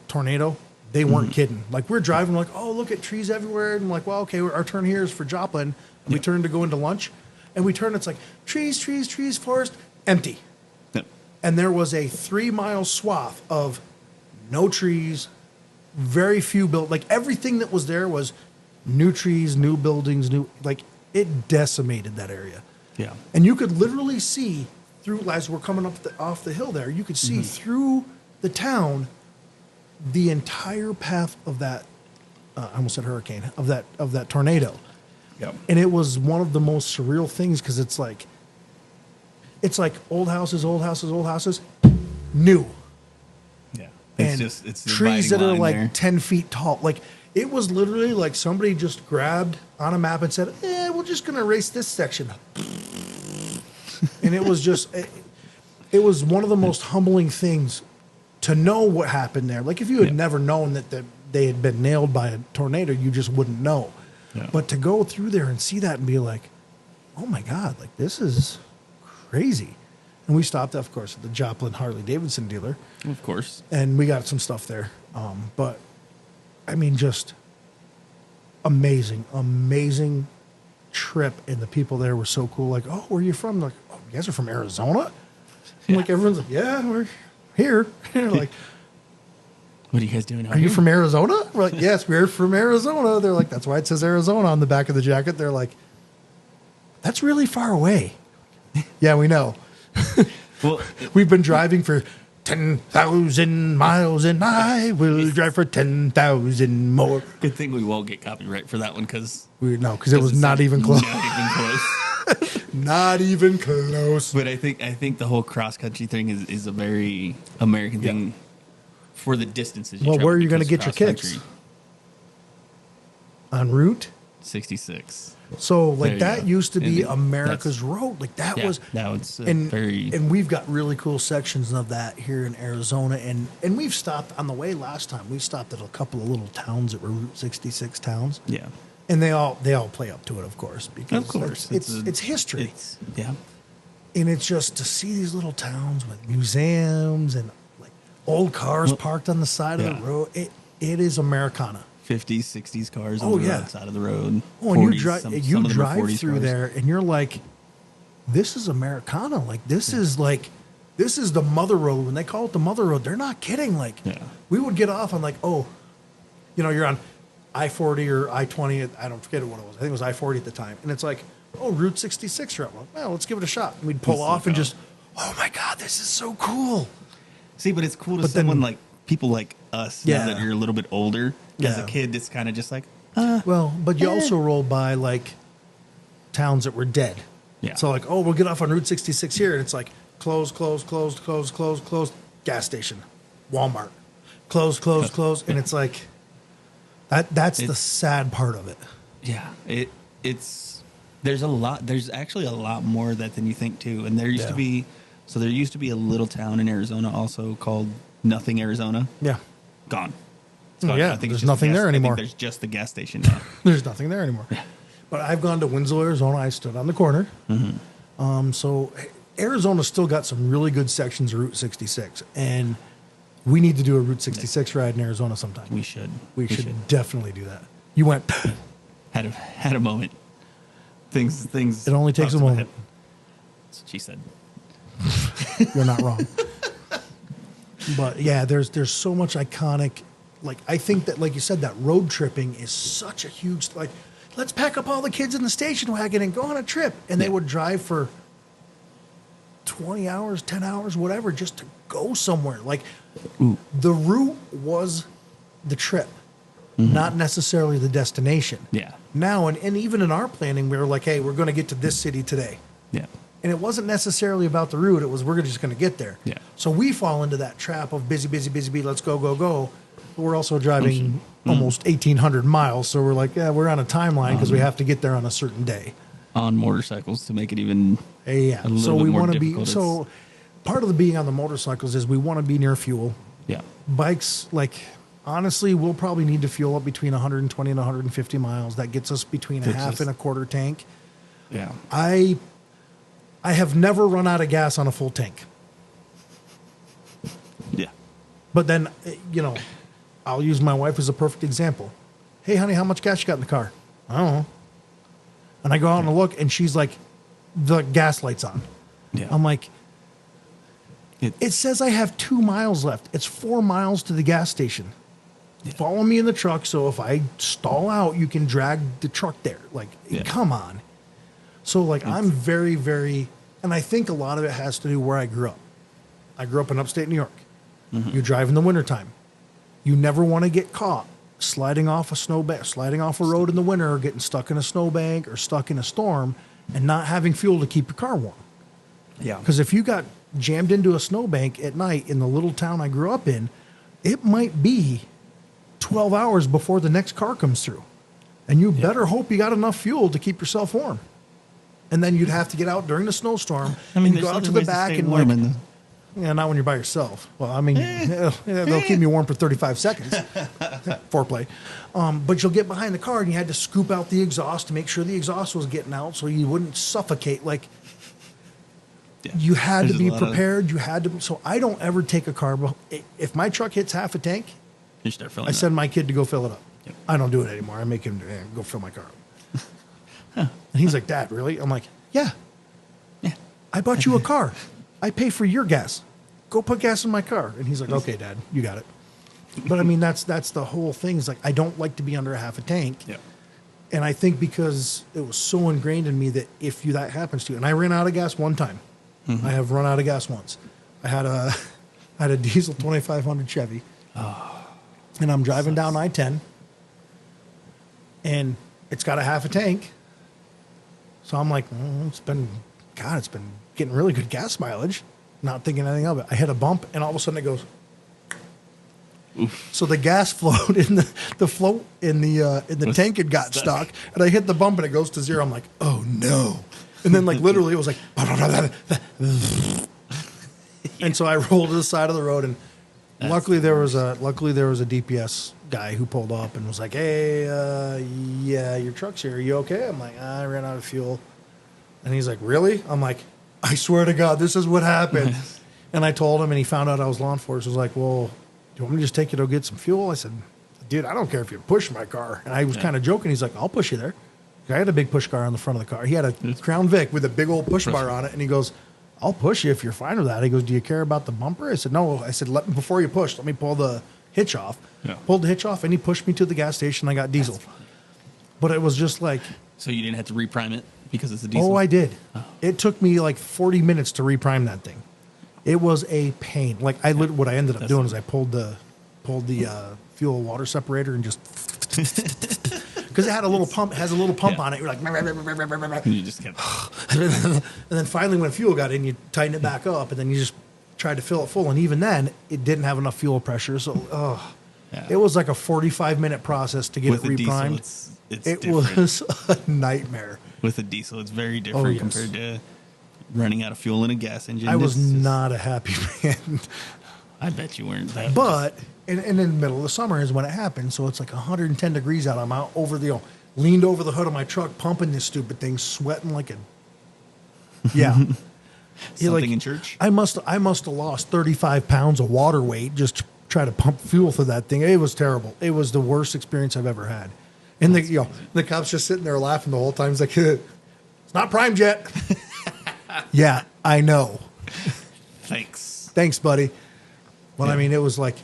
tornado, they weren't kidding. Like we're driving, like, oh, look at trees everywhere. And I'm like, well, okay, our turn here is for Joplin. And we turn to go into lunch. And we turn, it's like trees, trees, trees, forest, empty. Yep. And there was a 3-mile swath of no trees, very few built. Like everything that was there was new trees, new buildings, like it decimated that area. Yeah. And you could literally see through, as we're coming off the hill there, you could see through the town the entire path of that, I almost said hurricane, of that tornado. Yep. And it was one of the most surreal things because it's like old houses, new. Yeah. And It's the trees that dividing are line like there. 10 feet tall. Like it was literally like somebody just grabbed on a map and said, we're just going to erase this section. And it was just, it was one of the most humbling things to know what happened there. Like if you had never known that they had been nailed by a tornado, you just wouldn't know. Yeah. But to go through there and see that and be like, oh my God, like this is crazy. And we stopped, of course, at the Joplin Harley-Davidson dealer, Of course. and we got some stuff there. But I mean, just amazing trip. And the people there were so cool. Like, oh, where are you from? Like, oh, you guys are from Arizona? And like everyone's like, yeah, we're here. And they're like, What are you guys doing out are you here? from Arizona? We're like, yes, we're from Arizona. They're like, that's why it says Arizona on the back of the jacket. They're like, that's really far away. Yeah, we know. Well, We've been driving for 10,000 miles and I will drive for 10,000 more. good thing we won't get copyright for that one because Because it was not even close. Not even close. Not even close. But I think the whole cross country thing is a very American thing for the distances. Well, travel, where are you gonna because get your cross-country, kicks? En route? 66. So, There like, you that go. used to be And America's road. Like, that Yeah, was. that was And, very. and we've got really cool sections of that here in Arizona. And we've stopped on the way last time. We stopped at a couple of little towns that were Route 66 towns. Yeah. And they all play up to it, of course, because Of course. it's history. Yeah. And it's just to see these little towns with museums and like old cars parked on the side of yeah. the road. It is Americana. 50s, 60s cars Oh, on the yeah. side of the road. Oh, and you 40s, drive some you of them are drive 40s through cars. there and you're like, this is Americana. Like this is the mother road. When they call it the mother road, they're not kidding. Like we would get off on like, oh, you're on I-40 or I-20. I don't forget what it was. I think it was I-40 at the time. And it's like, oh, Route 66 route. Well, let's give it a shot. And we'd pull Let's off look and out. just, oh my God, this is so cool. See, but it's cool to But then- someone like people like us Yeah. now that you're a little bit older. As Yeah. a kid, it's kind of just like, Well, but you also roll by like towns that were dead. Yeah. So like, oh, we'll get off on Route 66 here, and it's like closed, gas station, Walmart, closed, and it's like that's the sad part of it. yeah, it's there's a lot. There's actually a lot more of that than you think too. And there used to be, there used to be a little town in Arizona also called Nothing, Arizona. Yeah. Gone. It's Oh, gone. yeah, I think there's it's just nothing a gas, there anymore. I think there's just the gas station now. There's nothing there anymore. But I've gone to Winslow, Arizona. I stood on the corner. So Arizona's still got some really good sections of Route 66, and we need to do a Route 66 ride in Arizona sometime. We should. We should definitely do that. You went. Had a moment. Things. It only takes popped a in my moment. head. That's what she said. You're not wrong. But yeah, there's so much iconic. Like I think that, like you said, that road tripping is such a huge like. Let's pack up all the kids in the station wagon and go on a trip, and they would drive for 20 hours, 10 hours, whatever, just to go somewhere. Like the route was the trip. not necessarily the destination. Yeah. Now, and even in our planning, we were like, hey, we're going to get to this city today. Yeah. And it wasn't necessarily about the route. It was, we're just going to get there. Yeah. So we fall into that trap of busy, let's go, go, go. But we're also driving almost 1,800 miles. So we're like, yeah, we're on a timeline because we have to get there on a certain day. On motorcycles to make it even Yeah. a little So bit we more want to be, difficult. so part of the being on the motorcycles is we want to be near fuel. Yeah. Bikes, like, honestly, we'll probably need to fuel up between 120 and 150 miles. That gets us between a Gets half us- and a quarter tank. Yeah. I have never run out of gas on a full tank. Yeah. But then, I'll use my wife as a perfect example. Hey, honey, how much gas you got in the car? I don't know. And I go out and look, and she's like, the gas light's on. Yeah. I'm like, it says I have 2 miles left. It's 4 miles to the gas station. Yeah. Follow me in the truck, so if I stall out, you can drag the truck there. Like, Yeah. come on. So, like, I'm very, very, and I think a lot of it has to do where I grew up. I grew up in upstate New York. You drive in the wintertime. You never want to get caught sliding off a snowbank, sliding off a road in the winter, or getting stuck in a snowbank or stuck in a storm and not having fuel to keep your car warm. Yeah. Because if you got jammed into a snowbank at night in the little town I grew up in, it might be 12 hours before the next car comes through. And you better hope you got enough fuel to keep yourself warm. And then you'd have to get out during the snowstorm and go out to the back and like, yeah, not when you're by yourself. Well, I mean, they'll keep you warm for 35 seconds. Foreplay. But you'll get behind the car and you had to scoop out the exhaust to make sure the exhaust was getting out so you wouldn't suffocate. Like, Yeah. you had There's to a be lot of- prepared. You had to. So I don't ever take a car. If my truck hits half a tank, You start filling I it send my kid to go fill it up. Yep. I don't do it anymore. I make him go fill my car up. And he's like, Dad, really? I'm like, yeah. Yeah. I bought you a car. I pay for your gas. Go put gas in my car. And he's like, okay, Dad, you got it. But I mean, that's the whole thing. Is like, I don't like to be under a half a tank. Yeah. And I think because it was so ingrained in me that if that happens to you, and I ran out of gas one time. I have run out of gas once. I had a diesel 2500 Chevy. And I'm driving down I-10. And it's got a half a tank. So I'm like, it's been getting really good gas mileage. Not thinking anything of it. I hit a bump, and all of a sudden it goes. So the gas flowed in the float in the tank had got stuck, and I hit the bump and it goes to zero. I'm like, oh no! And then like literally it was like, and so I rolled to the side of the road, and luckily there was a DPS guy who pulled up and was like, hey, yeah, your truck's here. Are you okay? I'm like, I ran out of fuel, and he's like, really? I'm like, I swear to God, this is what happened. And I told him, and he found out I was law enforcement. He was like, well, do you want me to just take you to go get some fuel? I said, dude, I don't care if you push my car. And I was kind of joking. He's like, I'll push you there. I had a big push car on the front of the car. He had a Crown Vic with a big old push bar on it. And he goes, I'll push you if you're fine with that. He goes, do you care about the bumper? I said, no. I said, before you push, let me pull the hitch off. Yeah. Pulled the hitch off, and he pushed me to the gas station. I got diesel. But it was just like, So you didn't have to reprime it because it's a diesel? oh, I did. It took me like 40 minutes to reprime that thing. It was a pain. Like what I ended up doing is I pulled the fuel water separator and just because it had a little pump, has a little pump Yeah. on it. You're like, And you just kept. and then finally when fuel got in, you tighten it back up, and then you just tried to fill it full. And even then, it didn't have enough fuel pressure. So, Yeah. it was like a 45-minute process to get With it a diesel, reprimed. it's It different. was a nightmare. With a diesel, it's very different yes. compared to running out of fuel in a gas engine. I was It's just- not a happy man. I bet you weren't. That But and in the middle of the summer is when it happened. So it's like 110 degrees out. I'm out over leaned over the hood of my truck, pumping this stupid thing, sweating like a yeah. Something in church? I must have lost 35 pounds of water weight just to try to pump fuel for that thing. It was terrible. It was the worst experience I've ever had. And the cop's just sitting there laughing the whole time. He's like, it's not primed yet. Yeah, I know. Thanks, Buddy. But Yeah. I mean, it was like,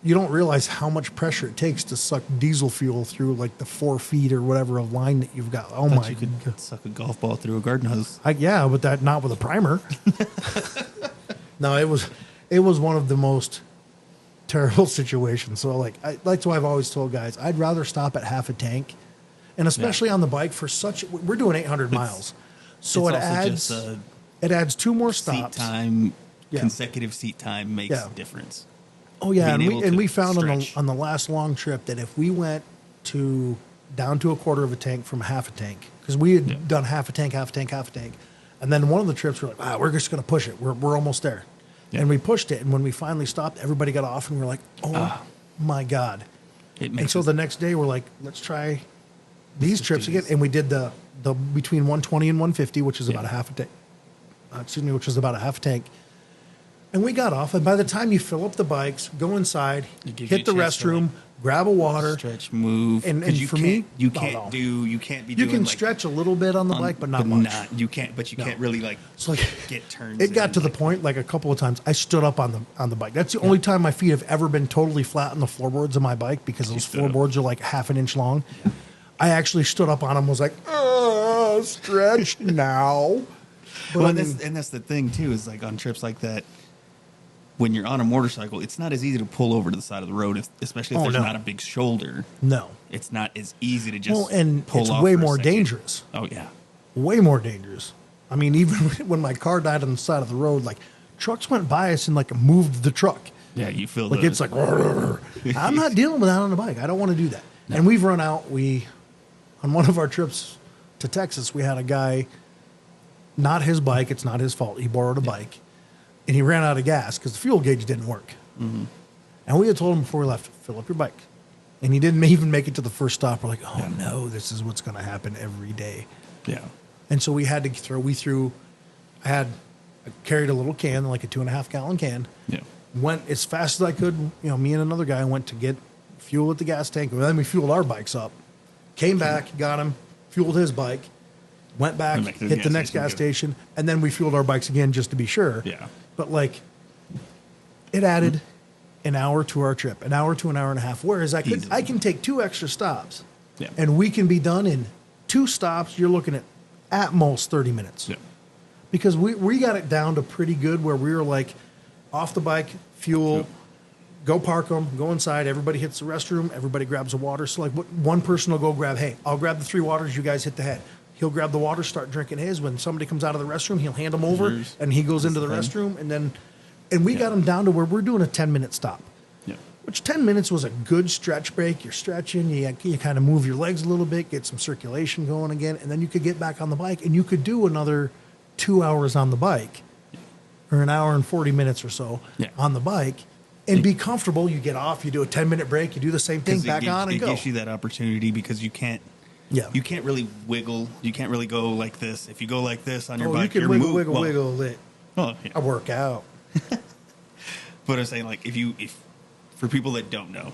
you don't realize how much pressure it takes to suck diesel fuel through like the 4 feet or whatever of line that you've got. Oh Thought my you God. could suck a golf ball through a garden hose. Yeah, but not with a primer. No, it was one of the most terrible situation. So like that's why I've always told guys, I'd rather stop at half a tank, and especially on the bike for we're doing 800 miles, so it's it also adds just, it adds 2 more seat stops. time, Yeah. consecutive seat time makes Yeah. a difference. Oh yeah, being and able to we found stretch. on the last long trip that if we went down to a quarter of a tank from half a tank, because we had done half a tank, and then one of the trips we're like, wow, we're just going to push it. We're almost there, and we pushed it. And when we finally stopped, everybody got off, and we're like, oh my god. It And makes so us- the next day we're like, let's try these just trips do again, this. and we did the between 120 and 150, which is about Yeah. a half a tank. Which is about a half a tank. And we got off, and by the time you fill up the bikes, go inside, It gives hit you the a chance to, restroom, like, grab a water. stretch, move, And 'cause you for can't, me, you no, can't no. you can't be You doing can like, stretch a little bit on the bike, but not much. you can't, but you No. can't really like So like, get turns. it got in, to the like- point, like a couple of times, I stood up on the bike. That's the only time my feet have ever been totally flat on the floorboards of my bike, because those stood up. floorboards are like half an inch long. I actually stood up on them, was like, stretch now. But Well, I and mean, that's the thing too, is like on trips like that, when you're on a motorcycle, it's not as easy to pull over to the side of the road, especially if Oh, there's no. not a big shoulder. no. It's not as easy to just Well, and pull it's off way for a more second. dangerous. Oh yeah, Way more dangerous. I mean, even when my car died on the side of the road, like trucks went by us and like moved the truck. yeah. You feel Like the, it's like, I'm not dealing with that on the bike. I don't want to do that. And we've run out. On one of our trips to Texas, we had a guy, not his bike. It's not his fault. He borrowed a bike, and he ran out of gas because the fuel gauge didn't work. Mm-hmm. And we had told him before we left, fill up your bike. And he didn't even make it to the first stop. We're like, oh no, this is what's going to happen every day. yeah. And so we had to I carried a little can, like a 2.5 gallon can. Yeah. Went as fast as I could. Me and another guy went to get fuel at the gas tank. And then we fueled our bikes up. Came back, got him, fueled his bike, went back, Went back to the hit the gas next station, gas good. station, and then we fueled our bikes again just to be sure. Yeah. But like, it added an hour to our trip, an hour to an hour and a half. Whereas I Easily. can take 2 extra stops, Yeah. and we can be done in 2 stops. You're looking at most 30 minutes. Yeah. Because we got it down to pretty good where we were like off the bike, fuel, Yep. go park them, go inside, everybody hits the restroom, everybody grabs a water. So like one person will go grab, hey, I'll grab the 3 waters, you guys hit the head. He'll grab the water, start drinking his. When somebody comes out of the restroom, he'll hand them over, Yours. and he goes That's into the the thing. restroom. And we got him down to where we're doing a 10-minute stop. Yeah. Which 10 minutes was a good stretch break. You're stretching, you kind of move your legs a little bit, get some circulation going again, and then you could get back on the bike, and you could do another 2 hours on the bike, or an hour and 40 minutes or so Yeah. on the bike, and be comfortable. You get off, you do a 10-minute break, you do the same thing, 'Cause it back gives- on and it go. gives you that opportunity because you can't. Yeah. You can't really wiggle. You can't really go like this. If you go like this on your Oh, bike, you can you're wiggle, well, wiggle it. Oh, yeah. I work out. But I'm saying, like, if for people that don't know,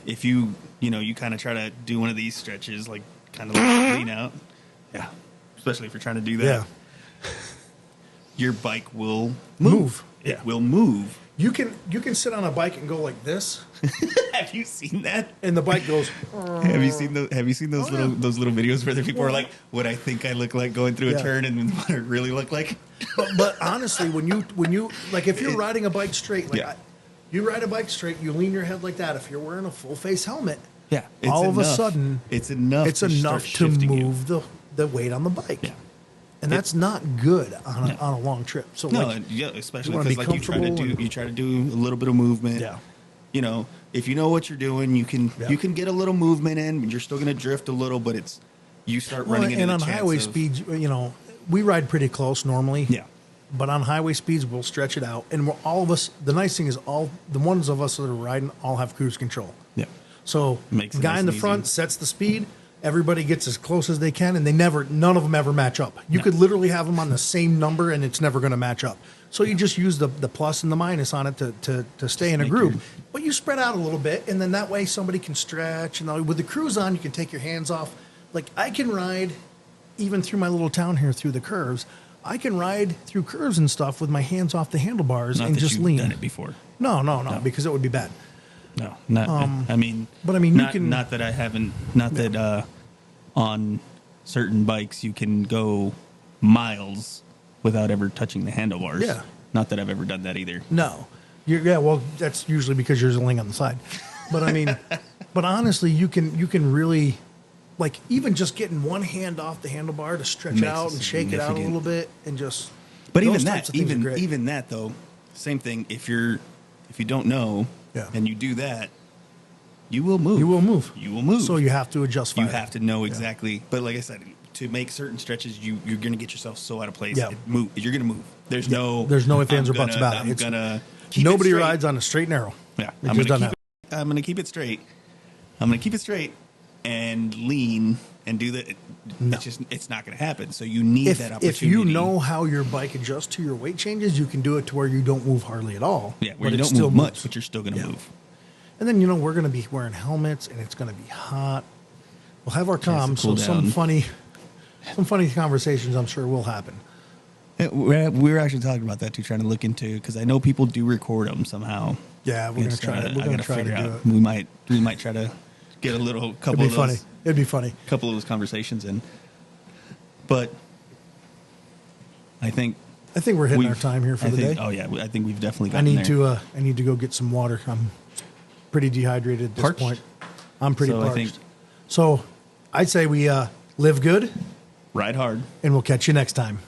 if you kind of try to do one of these stretches, like kind of like lean out, yeah, especially if you're trying to do that, your bike will move. It Yeah. will move. You can sit on a bike and go like this, Have you seen that? and the bike goes. Have you seen those Oh, little yeah. those little videos where the people are like, "What I think I look like going through Yeah. a turn, and what I really look like." But honestly, when you like, if you're riding a bike straight, like Yeah. you ride a bike straight, you lean your head like that. If you're wearing a full face helmet, Yeah, all of a sudden, it's enough. it's to enough start to shifting you. move the weight on the bike. Yeah. And that's not good on a long trip. So No, like, yeah, especially you wanna because be like comfortable and- you try to do a little bit of movement. Yeah. You know, if you know what you're doing, you can Yeah. you can get a little movement in, but you're still going to drift a little. But it's you start running into and the on chance highway of- speeds, we ride pretty close normally. Yeah. But on highway speeds, we'll stretch it out, and all of us. The nice thing is, all the ones of us that are riding all have cruise control. Yeah. So Makes it guy nice in the and front easy. sets the speed. Everybody gets as close as they can, and none of them ever match up. You could literally have them on the same number, and it's never going to match up. So you just use the plus and the minus on it to stay in a make group. your- But you spread out a little bit, and then that way somebody can stretch. And with the cruise on, you can take your hands off. Like I can ride, even through my little town here, through the curves. I can ride through curves and stuff with my hands off the handlebars Not and that just you've lean. done it before. No, because it would be bad. No, not. I mean, but I mean, you not, can- Not that I haven't. Not that on certain bikes you can go miles without ever touching the handlebars. Yeah. Not that I've ever done that either. No, Yeah, well, that's usually because you're laying on the side. But I mean, but honestly, you can really, like, even just getting one hand off the handlebar to stretch Makes out a and shake it out a significant- little bit and just. But those even types that, of things are great. even that though, same thing. If you don't know, Yeah. and you do that, you will move. You will move. You will move. So you have to adjust. You fire. have to know exactly. But like I said, to make certain stretches, you're going to get yourself so out of place. Yeah. You're going to move. There's no ifs, ands, or I'm buts gonna- about it. I'm It's- gonna keep Nobody it straight. rides on a straight and narrow. Yeah, It I'm just going doesn't to keep it straight. I'm going to keep it straight and lean and do that. No. It's not going to happen. So you need that opportunity. If you know how your bike adjusts to your weight changes, you can do it to where you don't move hardly at all. yeah, where but you it don't still move much, moves. but you're still going to Yeah. move. And then we're going to be wearing helmets, and it's going to be hot. We'll have our Chance to comms, cool so some down. funny conversations I'm sure will happen. Yeah, we're actually talking about that too, trying to look into because I know people do record them somehow. Yeah, we're going to try. We're going to try to do it. We might try to get a little It'd couple be of funny. those It'd be funny. couple of those conversations in. But I think we're hitting our we've- time here for I the think- day. Oh yeah, I think we've definitely I gotten need there. to. I need to go get some water. I'm pretty dehydrated at this Parched? point. I'm pretty So I parched. think- So I'd say we live good, Ride hard. and we'll catch you next time.